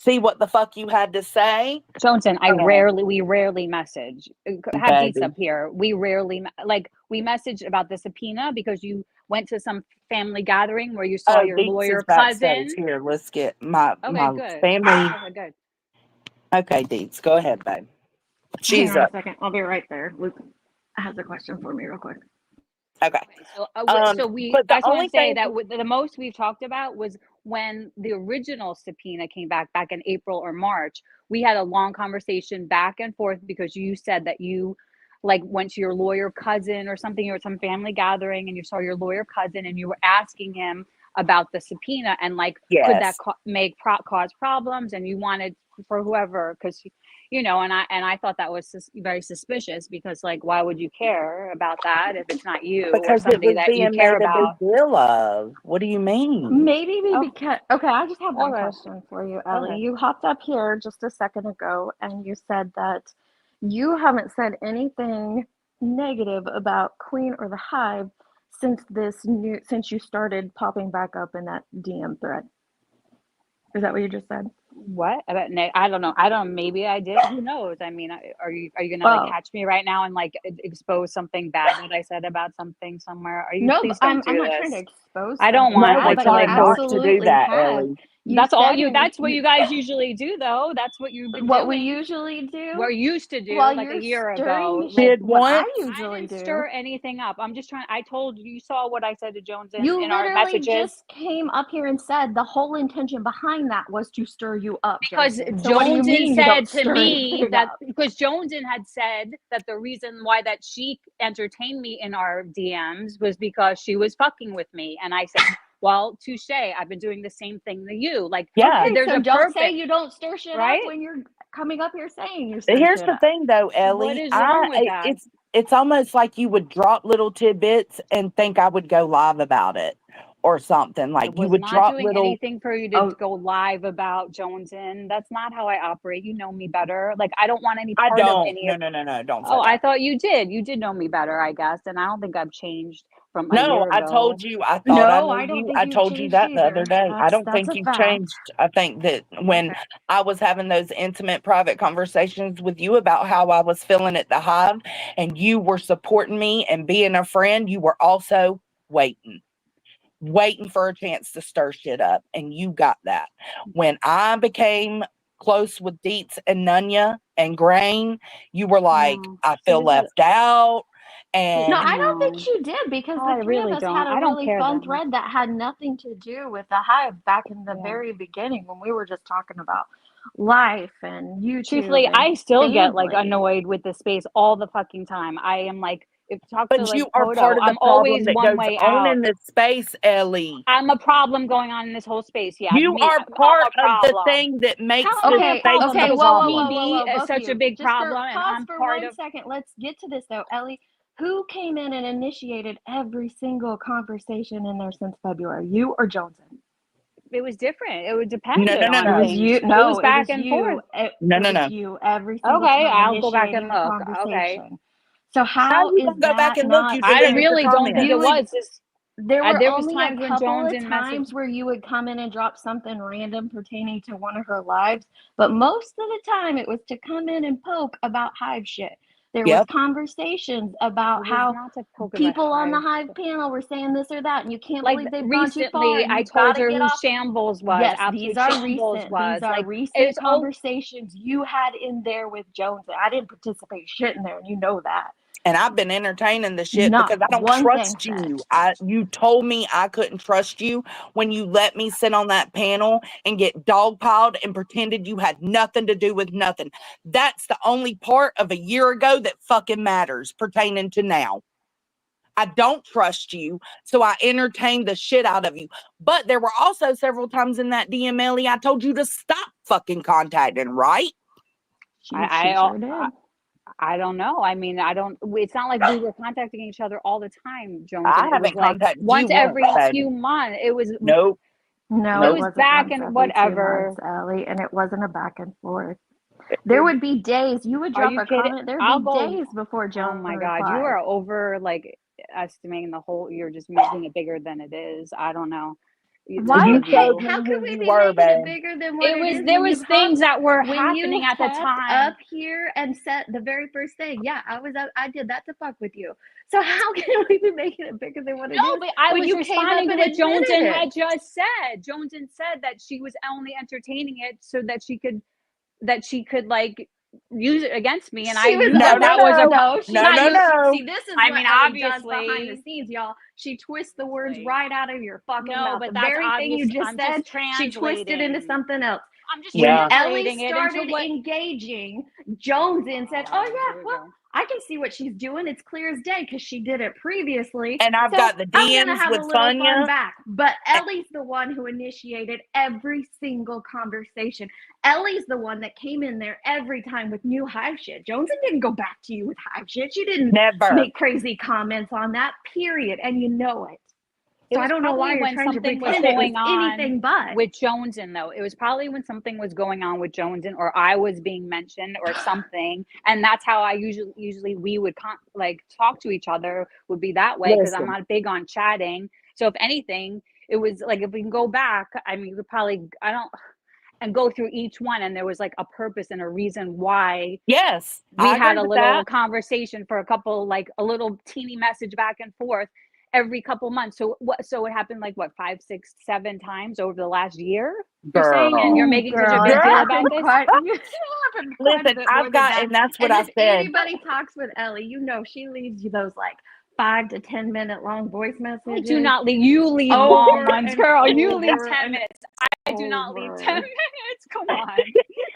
see what the fuck you had to say. Johnson, And we rarely message. Have baby, Deets up here. We rarely we messaged about the subpoena because you went to some family gathering where you saw oh, your Deets is lawyer backstage. cousin. Here, let's get my Okay, good. family. Okay, good. Okay, Deets, go ahead, babe. Hang She's on a up. second. I'll be right there. Luke has a question for me real quick. Okay. So, But the I just want only to say thing, that the most we've talked about was when the original subpoena came back in April or March. We had a long conversation back and forth because you said that you like went to your lawyer cousin or something, or some family gathering, and you saw your lawyer cousin, and you were asking him about the subpoena and like could that yes, cause problems, and you wanted for whoever, because and I thought that was very suspicious, because like why would you care about that if it's not you or because it somebody was that you being care made a about? big deal of. What do you mean? Maybe we Oh, because okay, I just have one okay, question for you, go Ellie. ahead. You hopped up here just a second ago and you said that you haven't said anything negative about Queen or the Hive since you started popping back up in that DM thread. Is that what you just said? What about I don't know. I don't. Maybe I did. Who knows? I mean, are you gonna like Oh, catch me right now and like expose something bad that I said about something somewhere? Are you? no, but Please I'm don't do not trying to this. expose I don't something want No, bad, like we're but to you like trying mark. not to do absolutely that, have. Ellie. You said in That's what you guys usually do, though. That's what you've been what we doing. usually do We're used to do while like a you're year stirring ago. the Like shit. Did What I once. I usually didn't do. stir anything up. I'm just trying. I told you. You saw what I said to Jones You in our literally messages. just came up here and said the whole intention behind that was to stir you up, Because Joneson. So what do you Joneson mean you don't said to stir me anything that up? because Joneson had said that the reason why that she entertained me in our DMs was because she was fucking with me, and I said, "Well, touche. I've been doing the same thing to you. Like, Yeah. Okay, there's so a don't say purpose, you don't stir shit up right? when you're coming up here saying you stir Here's shit the up. thing, though, What Ellie. is wrong with that? It's almost like you would drop little tidbits and think I would go live about it or something. I Like you was would not drop doing little. anything for you to Oh, go live about Joneson. That's not how I operate. You know me better. Like, I don't want any I part of don't. any No, of. no, no, no. Don't say Oh, I that. thought you did. You did know me better, I guess, and I don't think I've changed from a No, year I ago. told you. I thought I no, knew I don't you. think I you've told you changed that the other either. day. I don't That's think a you've fact. changed. I think that when Okay. I was having those intimate, private conversations with you about how I was feeling at the Hive, and you were supporting me and being a friend, you were also waiting for a chance to stir shit up, and you got that. When I became close with Deets and Nunya and Grain, you were like, No. I feel See, left out, No, and I don't think no. you did because the I three of really us had don't. a I don't really care fun that much. thread that had nothing to do with the Hive back in the Yeah. very beginning when we were just talking about life and YouTube Truthfully, and I still get like family. annoyed with the space all the fucking time. I am like, if talk to but like you are part Poto, of the I'm problem always that one goes way on out. in this space, Ellie. I'm a problem going on in this whole space. Yeah, You me, are I'm part a of the problem. thing that How makes am this I a Okay, space problem? okay, the Because whoa, whoa, whoa, problem. whoa, TV whoa, is both of such a you. big Just for problem, and pause I'm for part one of. second. Let's get to this though, Ellie. Who came in and initiated every single conversation in there since February? You or Joneson? It was different. It would No, no, depended no, on It no, was you. things. It was No, it back was and you. forth. no, It no, was no. you every single Okay, time I'll go back initiating and the look. Okay, conversation. So How how you is gonna go back that and look? not You I deleted the really stir? don't think comment. it You would. was. This, There were there was only a times when couple Jones of didn't message. times where you would come in and drop something random pertaining to one of her lives, but most of the time it was to come in and poke about Hive shit. There was Yep. conversations about It was how not to poke about people on the Hive. Hive panel were saying this or that, and you can't Like believe they've gone too far, recently, and I you've got told to her get who off. Shambles was. Yes, these Absolute are Shambles recent. These was. are Like recent it's oh, conversations you had in there with Jones. I didn't participate shit in there, and you know that. And I've been entertaining the shit Not because I don't one thing trust said. you. You told me I couldn't trust you when you let me sit on that panel and get dogpiled and pretended you had nothing to do with nothing. That's the only part of a year ago that fucking matters pertaining to now. I don't trust you, so I entertained the shit out of you. But there were also several times in that DMLE I told you to stop fucking contacting, right? She sure did. I don't know. I mean, I don't. It's not like we were contacting each other all the time, Jones, and I it was haven't like contacted you once once, every baby. few months. It was. Nope. No, It it Nope. was wasn't back once and every 2 months, whatever. Ellie, and it wasn't a back and forth. There would be days you would Are drop you a kidding? comment. There'd I'll be go. days before Oh Joan my God, you replied. are over like estimating the whole. You're just making it bigger than it is. I don't know. Why? You Hey, showed me how who could we you be were, making it babe. bigger than what It was is there when you was things that were when happening you at the hopped time. up here and said the very first thing? Yeah, I did that to fuck with you. So how can we be making it bigger than what it No, is? but I when was you came up responding to and what Joneson admitted had it? just said. Joneson said that she was only entertaining it so that she could like use it against me, and I She was knew No, that no, was a no. she, No, not no, you. no. See, this is I what mean, Ellie does behind the obviously, scenes, y'all. She twists the words like, right out of your fucking no, mouth. but The that's very thing you obvious. just I'm said, just she twisted into translating. something else. I'm just When Yeah. Ellie translating it started into what. engaging, Jones in said, "Oh Here yeah, we well, go. I can see what she's doing. It's clear as day because she did it previously. And I've So got the I'm gonna DMs have a with little fun Sonya. back." But Ellie's the one who initiated every single conversation. Ellie's the one that came in there every time with new hive shit. Joneson didn't go back to you with hive shit. She didn't Never. make crazy comments on that. Period. And you know it. It So I was don't know why probably you're when trying to something was pretend it was going on anything but. with Joneson, though. It was probably when something was going on with Joneson, or I was being mentioned, or something, and that's how I usually we would like talk to each other, would be that way, because I'm Listen. not big on chatting. So if anything, it was like, if we can go back, I mean, we could probably and go through each one, and there was like a purpose and a reason why Yes, we I had agree a with little that. conversation for a couple, like a little teeny message back and forth every couple months. So it happened like what, 5, 6, 7 times over the last year, you're saying, and you're Girl. making such a Girl, big it deal Girl. about happened this? quite. It happened quite a Listen, bit more I've than got, that. and that's what And I if said. anybody talks with Ellie, you know she leaves you those like 5 to 10 minute long voice messages. I do not leave. You leave over long ones, and girl. You leave over 10 and minutes. I do not leave 10 over. minutes. Come on.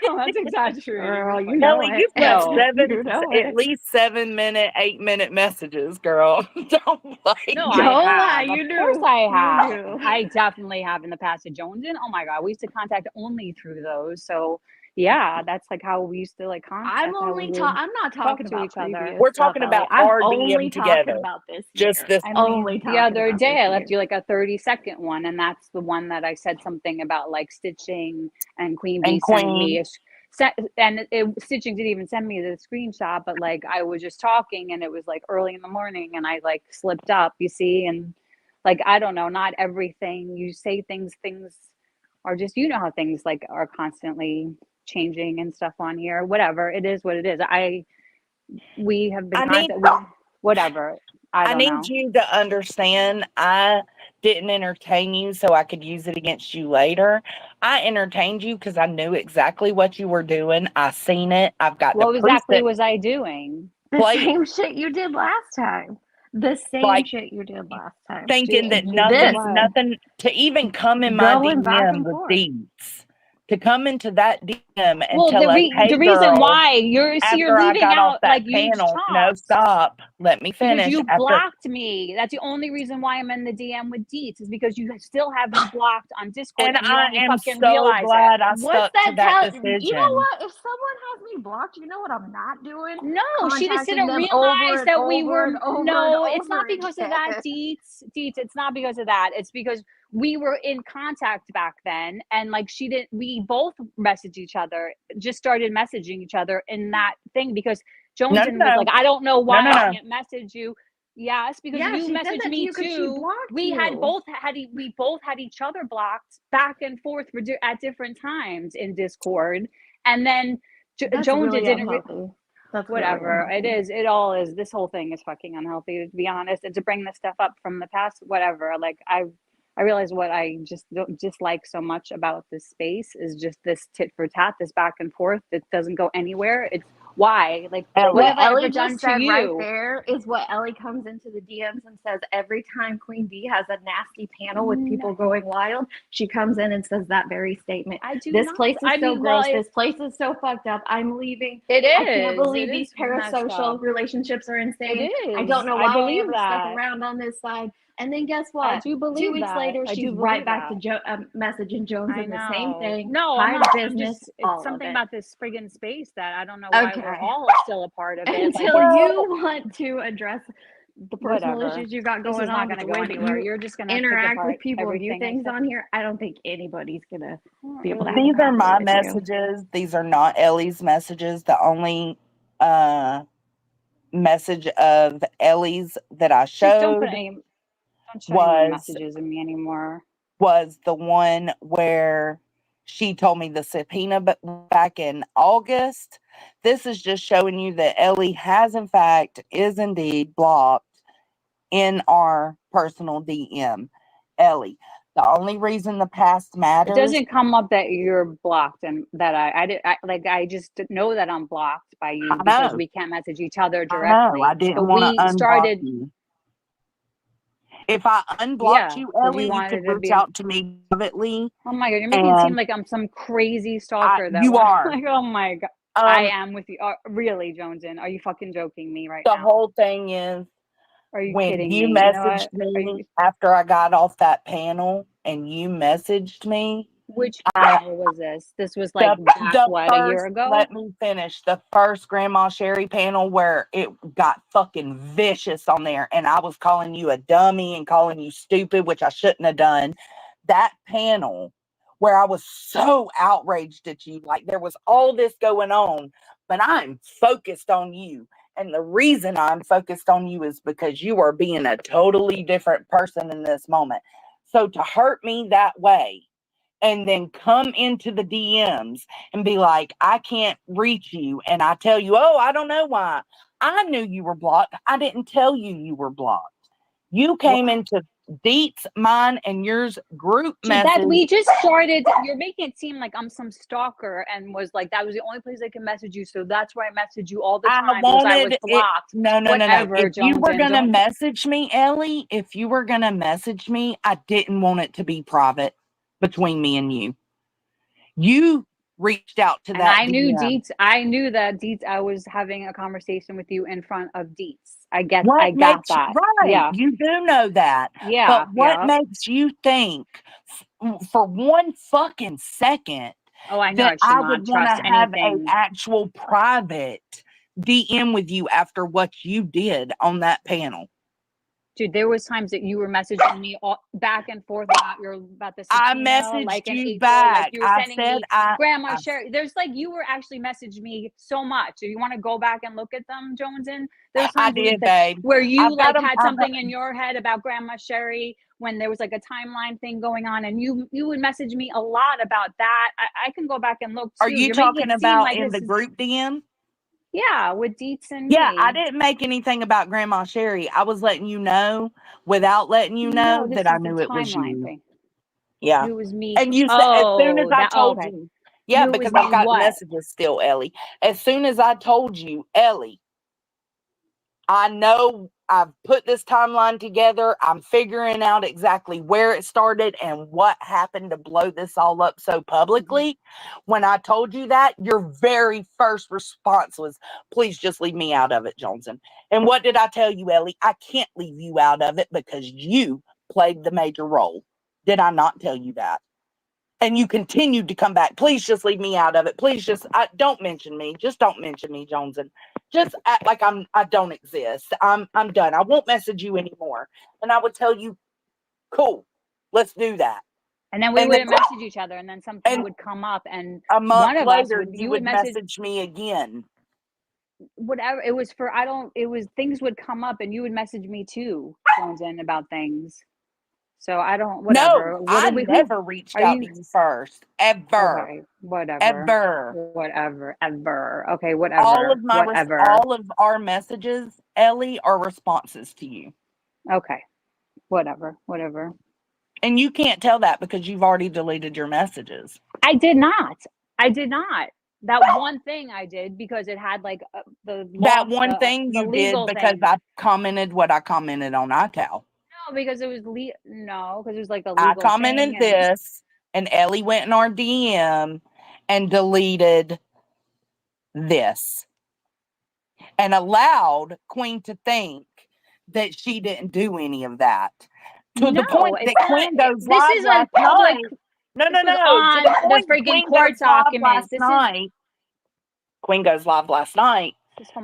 Come on, that's exaggerating. Girl, You're you know Ellie, it. you've got No. You know at it. least 7-minute, 8-minute messages, girl. Don't like No, it. I Don't lie, have. Of you course do. I You have. do. I definitely have in the past to Joneson. Oh my God. We used to contact only through those. So yeah, that's like how we used to like contact. I'm That's how we only would I'm not talk talking to about each other. previous We're stuff, talking Ellie. about I'm our only DM together. talking about this Just year. this. I Only mean, the talking other about day this I left year. you like a 30-second one, and that's the one that I said something about like stitching, and Queen Bee And sent me Queen. Stitching didn't even send me the screenshot, but like I was just talking, and it was like early in the morning, and I like slipped up, you see, and like I don't know, not everything you say, things are just, you know how things like are constantly changing and stuff on here. Whatever, it is what it is. We have been I need whatever. I don't know. need you to understand, I didn't entertain you so I could use it against you later. I entertained you because I knew exactly what you were doing. I seen it. I've got the What proof exactly that was I doing? The play same shit you did last time. The same like shit you did last time. thinking that This nothing to even come in my going back DM and with forth. deeds. To come into that DM and Well, tell us, hey the reason girl, why you're after I leaving got off out that like huge panel, no, chunks. stop. Let me Because finish. you After blocked me. That's the only reason why I'm in the DM with Deets, is because you still have me blocked on Discord, and and you I only am fucking so realize it. glad I What's stuck to that that tell? You know decision. what? If someone has me blocked, you know what I'm not doing? No, she just Contacting didn't them realize over and that we over were. and over and No, it's over not because of again. that, Deets. Deets, it's not because of that. It's because we were in contact back then, and like she didn't. We both messaged each other, just started messaging each other in that thing, because Joneson was like, I don't know why I No. can't message you. Yes, because Yeah, you she said messaged that to me you because she too. blocked We you. both had each other blocked back and forth at different times in Discord, and then That's Jones really didn't. unhealthy. That's really Whatever it unhealthy. is, it all is. This whole thing is fucking unhealthy, to be honest. And to bring this stuff up from the past, whatever. Like I realize what I just don't dislike so much about this space is just this tit for tat, this back and forth that doesn't go anywhere. It's why, like, Ellie. what What have I ever Ellie done just to said right you? there is what Ellie comes into the DMs and says every time Queen Bee has a nasty panel with people going wild, she comes in and says that very statement. I do This not. place is I so mean, gross. well, This place is so fucked up. I'm leaving. it I can't is. believe It these is messed parasocial up. relationships are insane. It I is. don't know I why I believe ever stuck that. around on this side. And then guess I what? do 2 believe weeks that. later, I she's do right believe back that. to messaging Jones I in the same know. thing. No, I'm High not. business, It's all something of it. about this friggin' space that I don't know why we're Okay. all still a part of it. Like, Until you want to address the personal whatever. issues you got This going is not on with going the to go way that anywhere. you You're just going to pick interact apart with people and view everything I things said. on here, I don't think anybody's gonna be able to Really. have a These are my conversation with you. messages. These are not Ellie's messages. The only message of Ellie's that I Just don't put showed any. Don't show any more was messages of me anymore. was the one where she told me the subpoena back in August. This is just showing you that Ellie is indeed blocked in our personal DM. Ellie, the only reason the past It matters. doesn't come up that you're blocked and that I just know that I'm blocked by you because we can't message each other directly. I didn't So want to we unblock started. you. If I unblocked Yeah, you, 'cause Ellie, you you wanted could to reach be. out to me privately. Oh my God, you're making it seem And like I'm some crazy stalker that you are. like, oh my God. I am with you. Really, Jonesin? Are you fucking joking me right The now? whole thing is, Are you when kidding you me? You know messaged what? me after I got off that panel and you messaged me, Which panel was this? This was like back, what, a year ago? let me finish. The first Grandma Sherry panel where it got fucking vicious on there and I was calling you a dummy and calling you stupid, which I shouldn't have done. That panel where I was so outraged at you, like there was all this going on, but I'm focused on you. And the reason I'm focused on you is because you are being a totally different person in this moment. So to hurt me that way and then come into the DMs and be like, I can't reach you. And I tell you, oh, I don't know why. I knew you were blocked. I didn't tell you you were blocked. You came into Deet's, mine, and yours group message. That we just started. You're making it seem like I'm some stalker and was like, that was the only place I can message you. So that's why I message you all the time because I was blocked. No. Whatever, If you were Jonesin, going to don't. message me, Ellie, if you were going to message me, I didn't want it to be private between me and you. You reached out to And that I knew DM. Deets. I knew that Deets. I was having a conversation with you in front of Deets. I got that. Right. Yeah. You do know that. Yeah. But what makes you think for one fucking second Oh, I know. that I should I not would want trust to have anything. an actual private DM with you after what you did on that panel? Dude, there was times that you were messaging me all back and forth about the subpoena, I messaged like in you April, back. like you were I sending said me Grandma Sherry. There's like you were actually messaging me so much. Do you want to go back and look at them, Jonesin? There's I times did, babe. where you I've got like 'em- had something in your head about Grandma Sherry when there was like a timeline thing going on, and you would message me a lot about that. I can go back and look too. Are you You're talking making it seem about like in this the is group DM? yeah, with Deets and Yeah, me. I didn't make anything about Grandma Sherry. I was letting you know without letting you know No, that this I is the knew it was timeline you. thing. Yeah. It was me. And you said as soon as Oh, I that. Oh, told okay. you, yeah, Knew it because was I've me. got What? messages still, Ellie. As soon as I told you, Ellie, I know I've put this timeline together. I'm figuring out exactly where it started and what happened to blow this all up so publicly. When I told you that, your very first response was, please just leave me out of it, Johnson. And what did I tell you, Ellie? I can't leave you out of it because you played the major role. Did I not tell you that? And you continued to come back. Please just leave me out of it. Please just don't mention me. Just don't mention me, Joneson. Just act like I don't exist. I'm done. I won't message you anymore. And I would tell you, cool, let's do that. And then we would message each other, and then something would come up, and a month one of later, us you would message me again. Whatever it was for, it was things would come up, and you would message me too, Jonesin, about things. So I don't, whatever. No, What I we, never reached out to you first, ever. Okay, whatever. Ever. Whatever. Ever. Okay, whatever. All of our messages, Ellie, are responses to you. Okay, whatever. And you can't tell that because you've already deleted your messages. I did not. That one thing I did because it had like that one thing you did because I commented what I commented on iTal. No, because it was because it was like the I legal commented this, and Ellie went in our DM and deleted this, and allowed Queen to think that she didn't do any of that. To the point that Queen goes live last night. No. To the point the freaking court documents. Queen goes live last night.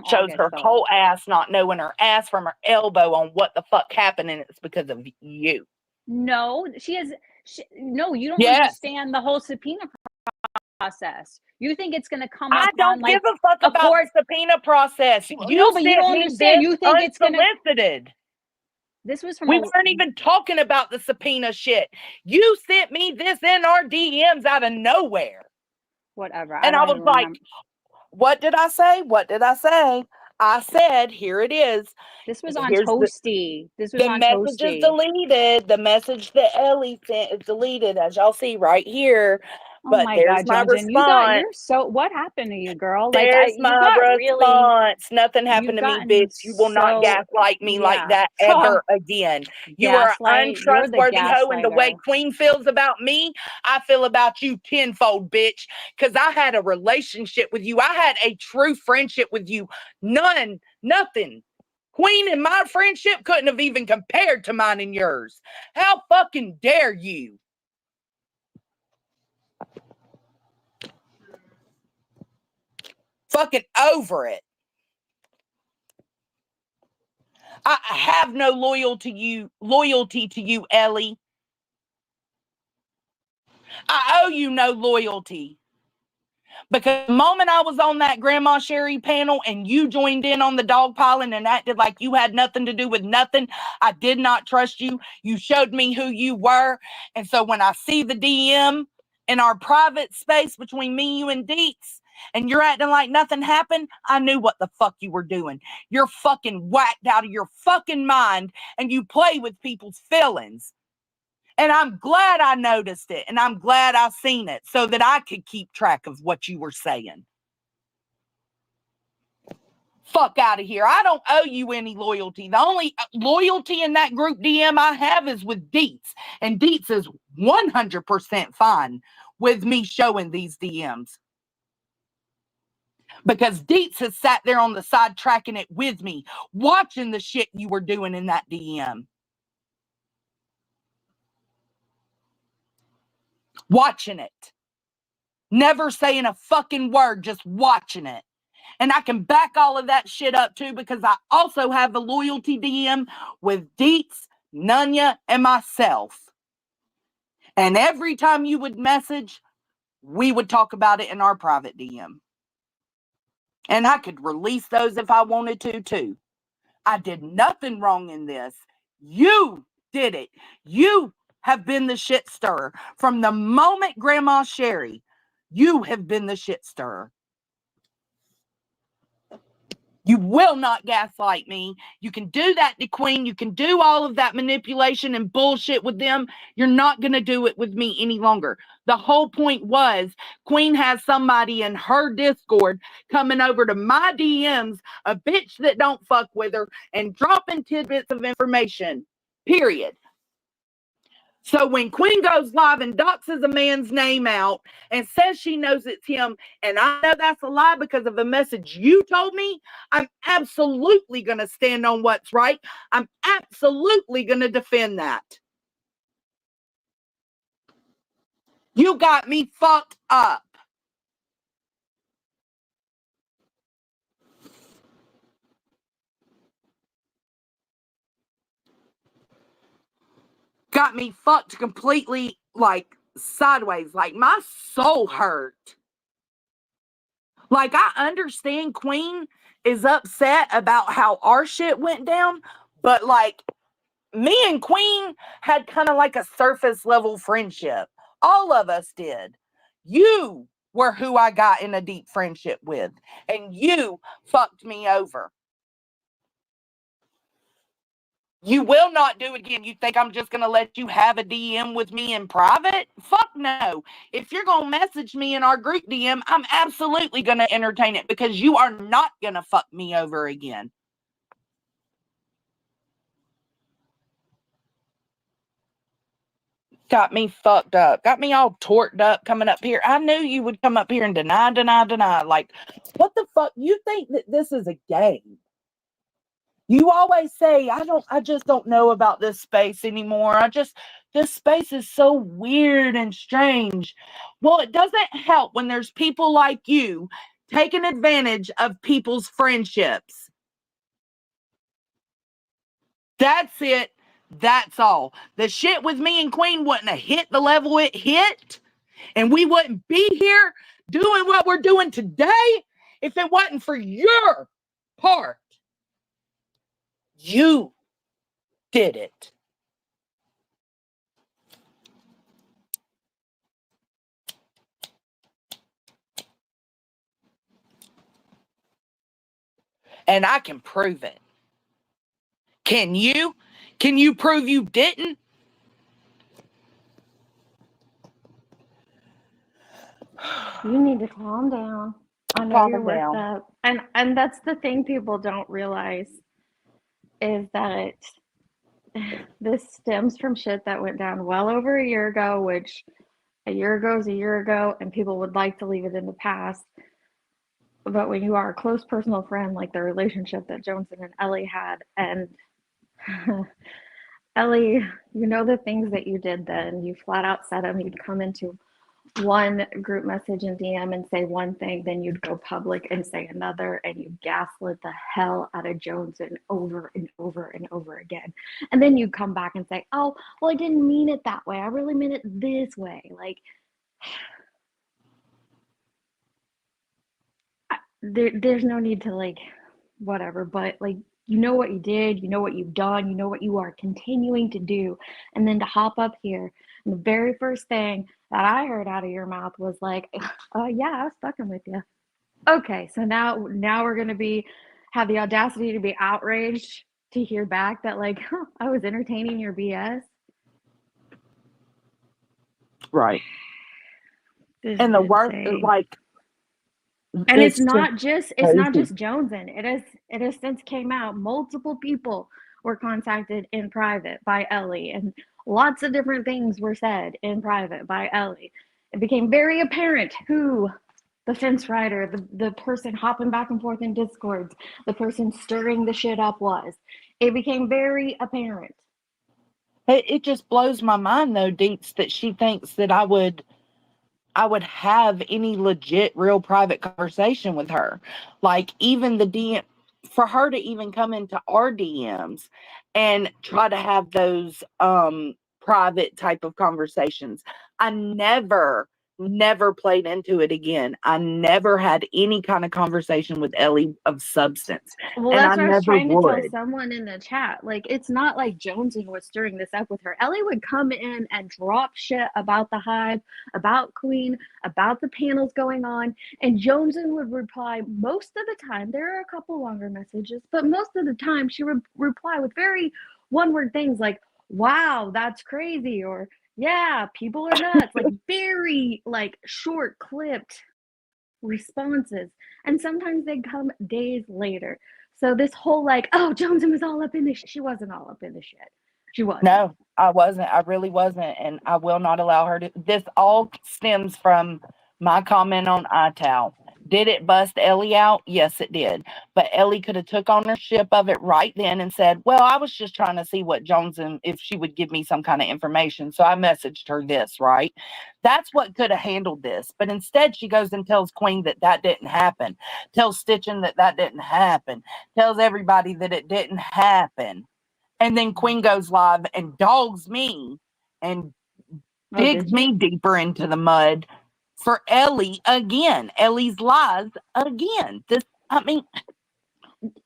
Shows August, her whole ass not knowing her ass from her elbow on what the fuck happened, and it's because of you. No, no, you don't understand the whole subpoena process. You think it's going to come up? I don't give a fuck about the subpoena process. No, but you don't understand. You think it's going to. This was from We weren't even talking about the subpoena shit. You sent me this in our DMs out of nowhere. whatever. And I was even like, remember. what did I say? What did I say? I said, here it is. This was on Here's Toasty. This was the on message is Toasty. deleted. The message that Ellie sent is deleted, as y'all see right here. Oh But my there's God, my Jones, and response. you're so. What happened to you, girl? Like There's you my got really. response. Nothing happened You've to me, gotten bitch. You will not so. gaslight me like Yeah. that ever again. You are an Gaslight. You're the untrustworthy hoe, and the way gaslighter. Queen feels about me, I feel about you tenfold, bitch. Because I had a relationship with you. I had a true friendship with you. Nothing. Queen and my friendship couldn't have even compared to mine and yours. How fucking dare you? Fucking over it. I have no loyalty to you, Ellie. I owe you no loyalty. Because the moment I was on that Grandma Sherry panel and you joined in on the dog piling and acted like you had nothing to do with nothing, I did not trust you. You showed me who you were. And so when I see the DM in our private space between me, you, and Deets, and you're acting like nothing happened, I knew what the fuck you were doing. You're fucking whacked out of your fucking mind and you play with people's feelings. And I'm glad I noticed it and I'm glad I seen it so that I could keep track of what you were saying. Fuck out of here. I don't owe you any loyalty. The only loyalty in that group DM I have is with Deets. And Deets is 100% fine with me showing these DMs. Because Deets has sat there on the side tracking it with me, watching the shit you were doing in that DM. Watching it. Never saying a fucking word, just watching it. And I can back all of that shit up too, because I also have a loyalty DM with Deets, Nunya, and myself. And every time you would message, we would talk about it in our private DM. And I could release those if I wanted to too. I did nothing wrong in this. You did it. You have been the shit stirrer. From the moment Grandma Sherry, you have been the shit stirrer. You will not gaslight me. You can do that to Queen. You can do all of that manipulation and bullshit with them. You're not going to do it with me any longer. The whole point was Queen has somebody in her Discord coming over to my DMs, a bitch that don't fuck with her, and dropping tidbits of information. Period. So when Queen goes live and doxes a man's name out and says she knows it's him, and I know that's a lie because of a message you told me, I'm absolutely going to stand on what's right. I'm absolutely going to defend that. You got me fucked up. Got me fucked completely, like, sideways. Like, my soul hurt. Like, I understand Queen is upset about how our shit went down, but, like, me and Queen had kind of like a surface level friendship. All of us did. You were who I got in a deep friendship with, and you fucked me over. You will not do it again. You think I'm just going to let you have a DM with me in private? Fuck no. If you're going to message me in our group DM, I'm absolutely going to entertain it because you are not going to fuck me over again. Got me fucked up. Got me all torqued up coming up here. I knew you would come up here and deny. Like, what the fuck? You think that this is a game? You always say, I just don't know about this space anymore. This space is so weird and strange. Well, it doesn't help when there's people like you taking advantage of people's friendships. That's it. That's all. The shit with me and Queen wouldn't have hit the level it hit, and we wouldn't be here doing what we're doing today if it wasn't for your part. You did it. And I can prove it. Can you? Can you prove you didn't? You need to calm down. I know you're Calm worked down. up. And that's the thing people don't realize is that this stems from shit that went down well over a year ago, which a year ago is a year ago, and people would like to leave it in the past. But when you are a close personal friend, like the relationship that Jones and Ellie had, and Ellie, you know the things that you did then, you flat out said them, you'd come into one group message and DM and say one thing, then you'd go public and say another, and you gaslit the hell out of Jones and over and over and over again. And then you'd come back and say, oh, well, I didn't mean it that way. I really meant it this way. Like, there's no need to, like, whatever, but, like, you know what you did, you know what you've done, you know what you are continuing to do. And then to hop up here, and the very first thing that I heard out of your mouth was like, yeah, I was fucking with you. Okay, so now we're gonna have the audacity to be outraged to hear back that, like, I was entertaining your BS. Right. This And is the worst, insane. like, And it's just not just crazy. Joneson. It has since came out multiple people were contacted in private by Ellie, and lots of different things were said in private by Ellie. It became very apparent who the fence rider, the person hopping back and forth in Discords, the person stirring the shit up was. It became very apparent. It just blows my mind, though, Deets, that she thinks that I would have any legit, real private conversation with her. Like, even the DM, for her to even come into our DMs and try to have those private type of conversations. I never played into it again. I never had any kind of conversation with Ellie of substance. Well, And that's I what I was never trying to tell would. someone in the chat. Like, it's not like Jonesy was stirring this up with her. Ellie would come in and drop shit about the hive, about Queen, about the panels going on, and Jonesy would reply most of the time. There are a couple longer messages, but most of the time she would reply with very one-word things like, wow, that's crazy, or yeah, people are nuts. Like, very, like, short clipped responses, and sometimes they come days later. So this whole, like, oh, Jonesy was all up in this, she wasn't all up in the shit. She wasn't. No, I wasn't. I really wasn't. And I will not allow her to. This all stems from my comment on iTow. Did it bust Ellie out? Yes, it did. But Ellie could have took ownership of it right then and said, well, I was just trying to see what Jones, and if she would give me some kind of information. So I messaged her this, right? That's what could have handled this. But instead, she goes and tells Queen that didn't happen. Tells Stitching that didn't happen. Tells everybody that it didn't happen. And then Queen goes live and dogs me and digs me deeper into the mud for Ellie again. Ellie's lies again.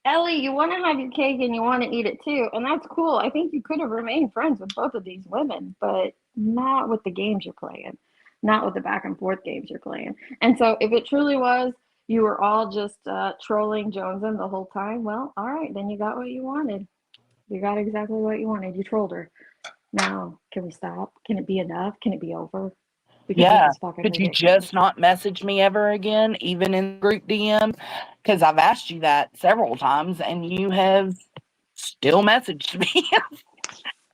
Ellie, you want to have your cake and you want to eat it too, and that's cool. I think you could have remained friends with both of these women, but not with the games you're playing, not with the back and forth games you're playing. And so if it truly was you were all just trolling Joneson the whole time, well, all right, then you got what you wanted. You got exactly what you wanted. You trolled her. Now, can we stop? Can it be enough? Can it be over? Because Yeah. this is fucking Could you ridiculous. just not message me ever again, even in group DM? Because I've asked you that several times and you have still messaged me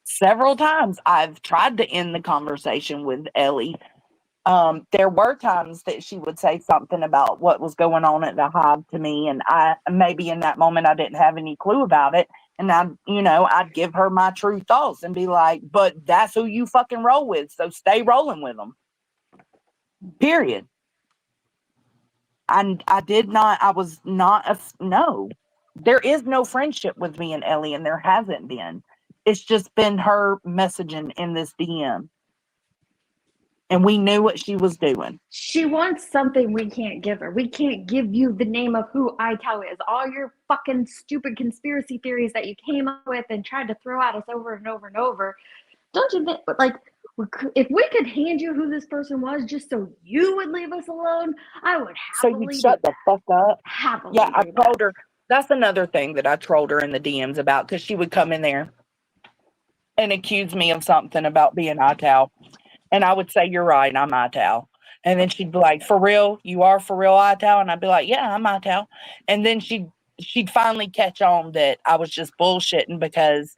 several times. I've tried to end the conversation with Ellie. There were times that she would say something about what was going on at the hive to me, and I maybe in that moment I didn't have any clue about it, and I'd give her my true thoughts and be like, "But that's who you fucking roll with, so stay rolling with them." Period. I did not. I was not. No, there is no friendship with me and Ellie, and there hasn't been. It's just been her messaging in this DM. And we knew what she was doing. She wants something we can't give her. We can't give you the name of who Ital is. All your fucking stupid conspiracy theories that you came up with and tried to throw at us over and over and over. Don't you think, like, if we could hand you who this person was just so you would leave us alone, I would So happily you shut the fuck up. happily Yeah, I do told that. her. That's another thing that I trolled her in the DMs about, because she would come in there and accuse me of something about being Ital. And I would say, you're right, I'm Ital. And then she'd be like, for real? You are for real Ital? And I'd be like, yeah, I'm Ital. And then she'd finally catch on that I was just bullshitting, because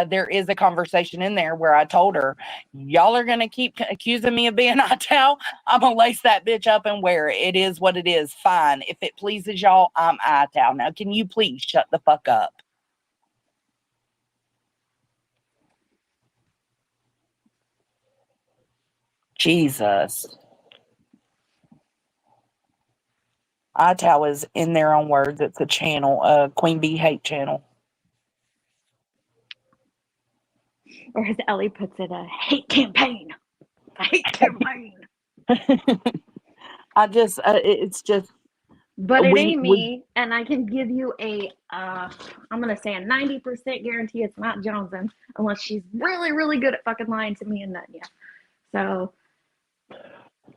there is a conversation in there where I told her, y'all are going to keep accusing me of being Ital. I'm going to lace that bitch up and wear it. It is what it is. Fine. If it pleases y'all, I'm Ital. Now, can you please shut the fuck up? Jesus. Ital is, in their own words, it's a channel, Queen Bee hate channel. Or as Ellie puts it, a hate campaign. A hate campaign. It's just. But it ain't me, and I can give you I'm going to say a 90% guarantee it's not Johnson, unless she's really, really good at fucking lying to me and nutting you. So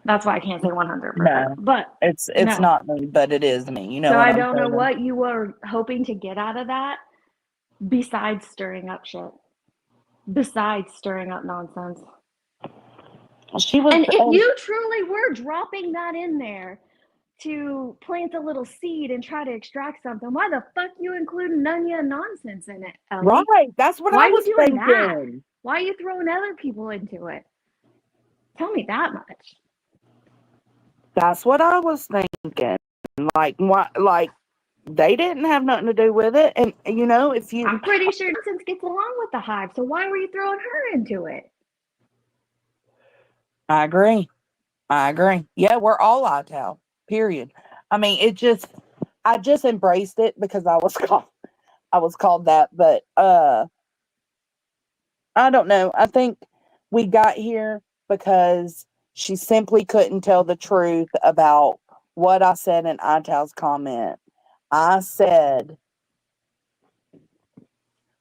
that's why I can't say 100%. No, but it's no. not me, but it is me. You know. So what I I'm don't know saying? what you were hoping to get out of that, besides stirring up shit. Besides stirring up nonsense. She was. And if you truly were dropping that in there to plant a little seed and try to extract something, why the fuck you including Nunya and nonsense in it, Ellie? Right, that's what Why I was are you doing thinking. that? Why are you throwing other people into it? Tell me that much. That's what I was thinking. Like, what? Like, they didn't have nothing to do with it. And you know, if you, I'm pretty sure nonsense gets along with the hive, so why were you throwing her into it? I agree. Yeah, we're all Ital. Period. I mean, I just embraced it because I was called that. But I don't know. I think we got here because she simply couldn't tell the truth about what I said in Ital's comment. I said,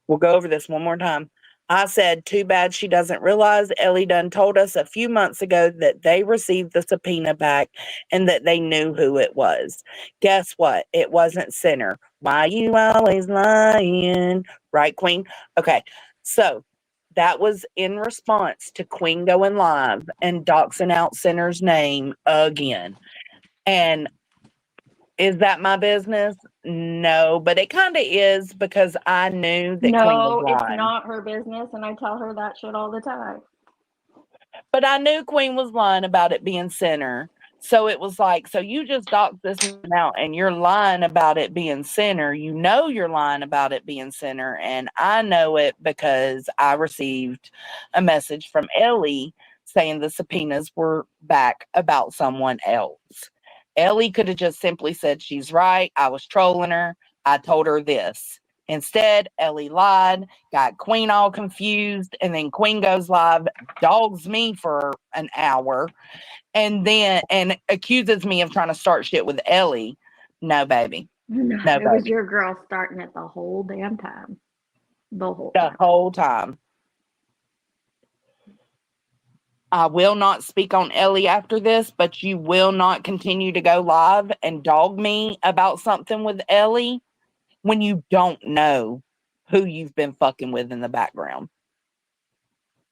we'll go over this one more time. I said, too bad she doesn't realize Ellie done told us a few months ago that they received the subpoena back and that they knew who it was. Guess what? It wasn't Sinner. Why you always lying? Right, Queen? Okay, so that was in response to Queen going live and doxing out Sinner's name again. And is that my business? No, but it kind of is, because I knew that Queen was No, it's lying. not her business, and I tell her that shit all the time. But I knew Queen was lying about it being Sinner. So it was like, so you just doxed this man out and you're lying about it being Sinner. You know you're lying about it being Sinner. And I know it because I received a message from Ellie saying the subpoenas were back about someone else. Ellie could have just simply said, she's right. I was trolling her. I told her this. Instead, Ellie lied, got Queen all confused, and then Queen goes live, dogs me for an hour, and accuses me of trying to start shit with Ellie. No, baby. No, No, it was baby. your girl starting it the whole damn time. The whole time. I will not speak on Ellie after this, but you will not continue to go live and dog me about something with Ellie when you don't know who you've been fucking with in the background.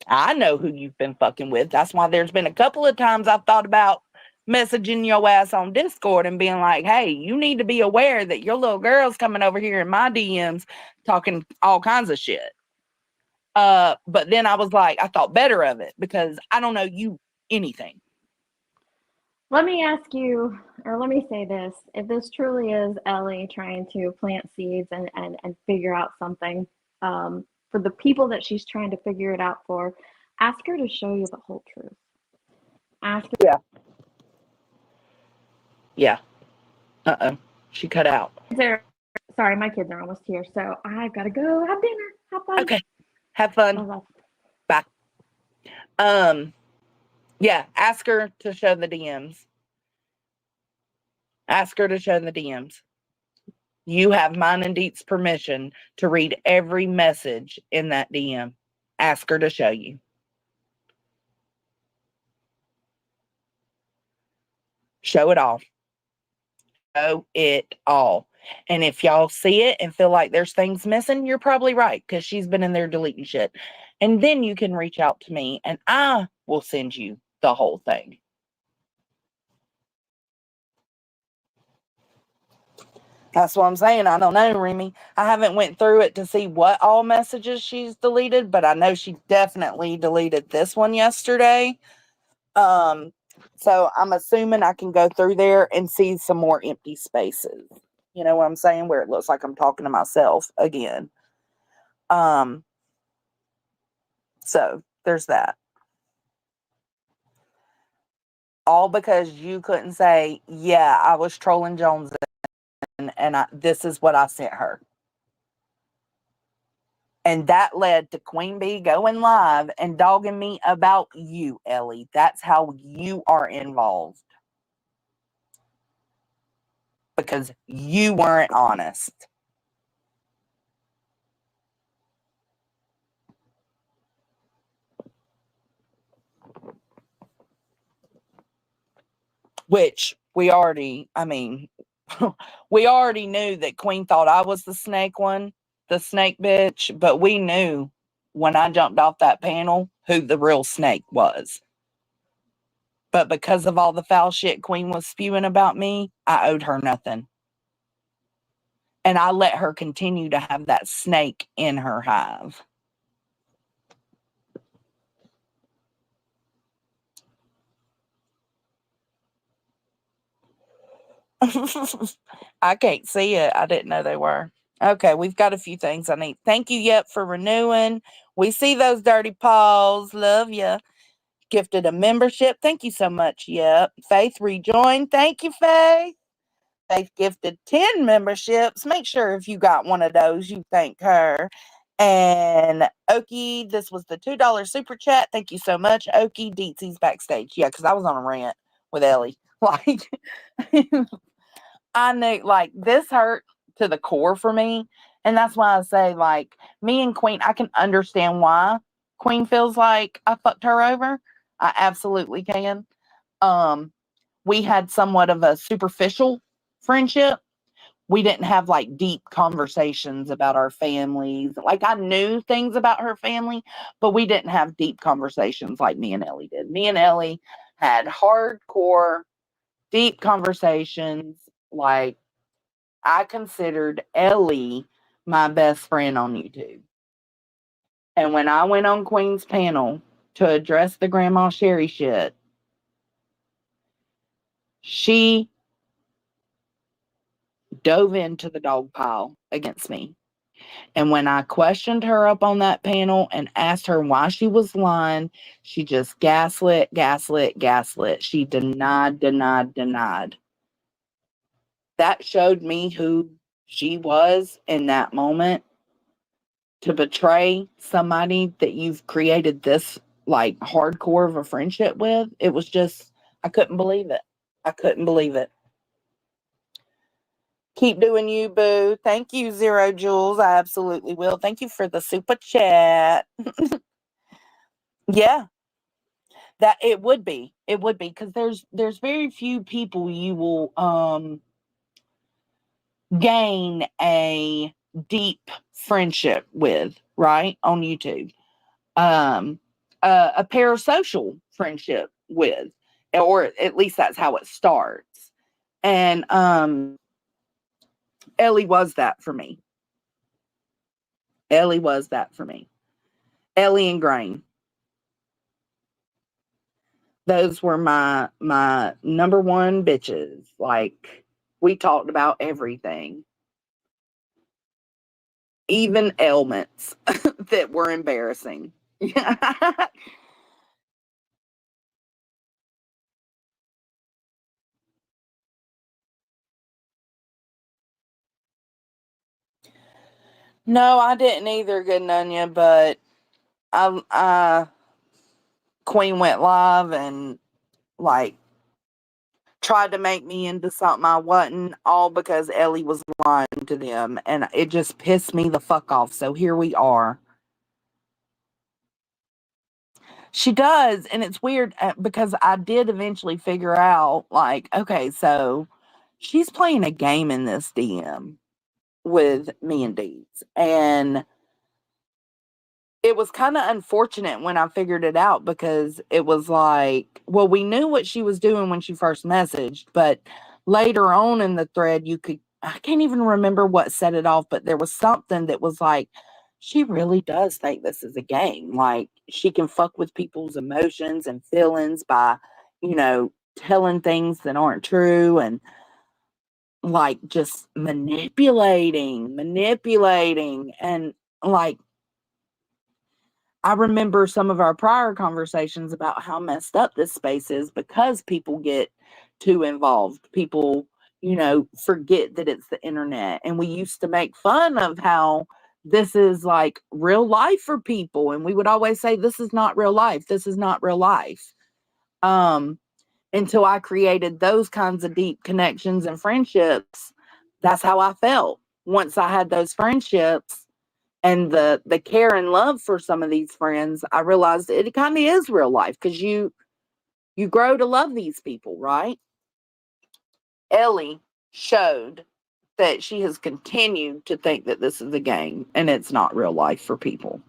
I know who you've been fucking with. That's why there's been a couple of times I've thought about messaging your ass on Discord and being like, hey, you need to be aware that your little girl's coming over here in my DMs talking all kinds of shit. But then I was like, I thought better of it because I don't know you anything. Let me ask you, or let me say this. If this truly is Ellie trying to plant seeds and figure out something, for the people that she's trying to figure it out for, ask her to show you the whole truth. Ask her. Yeah. Uh-oh. She cut out. Sorry, my kids are almost here, so I've got to go have dinner. Have fun. Okay. Have fun. Bye-bye. Bye. Yeah, ask her to show the DMs. Ask her to show the DMs. You have mine and Deet's permission to read every message in that DM. Ask her to show you. Show it all. Show it all. And if y'all see it and feel like there's things missing, you're probably right, because she's been in there deleting shit. And then you can reach out to me and I will send you the whole thing. That's what I'm saying. I don't know, Remy. I haven't went through it to see what all messages she's deleted, but I know she definitely deleted this one yesterday. So I'm assuming I can go through there and see some more empty spaces. You know what I'm saying? Where it looks like I'm talking to myself again. So there's that. All because you couldn't say, yeah, I was trolling Jones and this is what I sent her. And that led to Queen Bee going live and dogging me about you, Ellie. That's how you are involved. Because you weren't honest. Which we already knew that Queen thought I was the snake one, the snake bitch, but we knew when I jumped off that panel who the real snake was. But because of all the foul shit Queen was spewing about me, I owed her nothing. And I let her continue to have that snake in her hive. I can't see it. I didn't know they were. Okay, we've got a few things I need. Thank you, Yep, for renewing. We see those dirty paws. Love ya. Gifted a membership. Thank you so much, Yep. Faith rejoined. Thank you, Faith. Faith gifted 10 memberships. Make sure if you got one of those, you thank her. And Okie, this was the $2 super chat. Thank you so much, Okie. Deetsy's backstage. Yeah, because I was on a rant with Ellie. Like, I knew, like, this hurt to the core for me. And that's why I say, like, me and Queen, I can understand why Queen feels like I fucked her over. I absolutely can. We had somewhat of a superficial friendship. We didn't have like deep conversations about our families. Like, I knew things about her family, but we didn't have deep conversations like me and Ellie did. Me and Ellie had hardcore, deep conversations. Like, I considered Ellie my best friend on YouTube. And when I went on Queen's panel to address the Grandma Sherry shit, she dove into the dog pile against me. And when I questioned her up on that panel and asked her why she was lying, she just gaslit. She denied. That showed me who she was in that moment. To betray somebody that you've created this like hardcore of a friendship with, it was just, I couldn't believe it. Keep doing you, boo. Thank you, Zero Jules. I absolutely will. Thank you for the super chat. Yeah, that it would be because there's very few people you will gain a deep friendship with, right, on YouTube. A parasocial friendship with, or at least that's how it starts. And Ellie was that for me. Ellie and Grain. Those were my number one bitches. Like, we talked about everything. Even ailments that were embarrassing. No, I didn't either, good Nunya, but I Queen went live and like tried to make me into something I wasn't, all because Ellie was lying to them. And it just pissed me the fuck off. So here we are. She does. And it's weird because I did eventually figure out, like, okay, so she's playing a game in this DM with me and Deeds. And it was kind of unfortunate when I figured it out because it was like, well, we knew what she was doing when she first messaged, but later on in the thread, I can't even remember what set it off, but there was something that was like, she really does think this is a game. Like, she can fuck with people's emotions and feelings by, telling things that aren't true and like just manipulating. And like, I remember some of our prior conversations about how messed up this space is because people get too involved. People, forget that it's the internet. And we used to make fun of how this is like real life for people. And we would always say, this is not real life. This is not real life. Until I created those kinds of deep connections and friendships, that's how I felt. Once I had those friendships, and the care and love for some of these friends, I realized it kind of is real life because you grow to love these people, right? Ellie showed that she has continued to think that this is a game and it's not real life for people.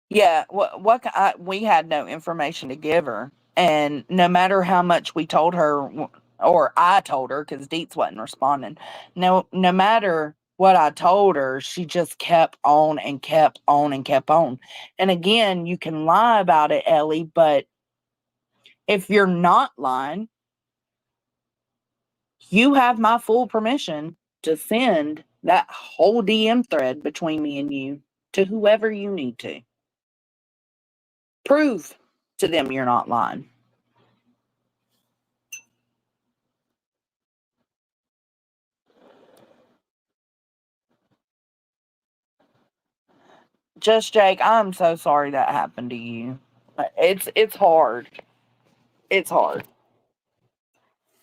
Yeah, we had no information to give her, and no matter how much we told her, or I told her, because Deets wasn't responding. No matter what I told her, she just kept on and kept on and kept on. And again, you can lie about it, Ellie, but if you're not lying, you have my full permission to send that whole DM thread between me and you to whoever you need to. Prove to them you're not lying. Just Jake, I'm so sorry that happened to you. It's hard. It's hard.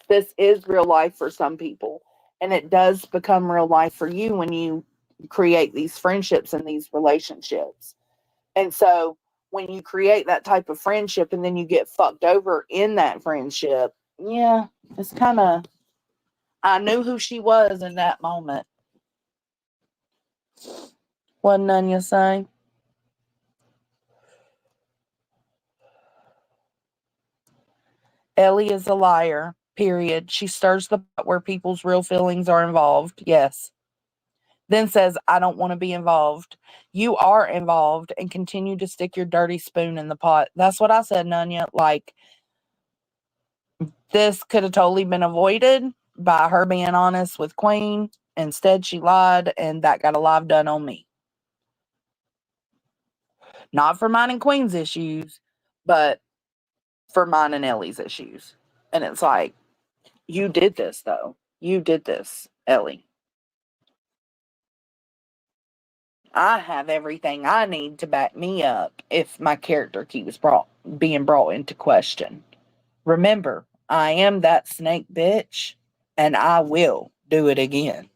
This is real life for some people, and it does become real life for you when you create these friendships and these relationships. And so when you create that type of friendship and then you get fucked over in that friendship, yeah, it's kind of, I knew who she was in that moment. What none you say? Ellie is a liar, period. She stirs the pot where people's real feelings are involved. Yes. Then says, I don't want to be involved. You are involved and continue to stick your dirty spoon in the pot. That's what I said, Nunya. Like, this could have totally been avoided by her being honest with Queen. Instead, she lied, and that got a live done on me. Not for mine and Queen's issues, but for mine and Ellie's issues. And it's like, you did this, though. You did this, Ellie. I have everything I need to back me up if my character keeps being brought into question. Remember, I am that snake bitch, and I will do it again.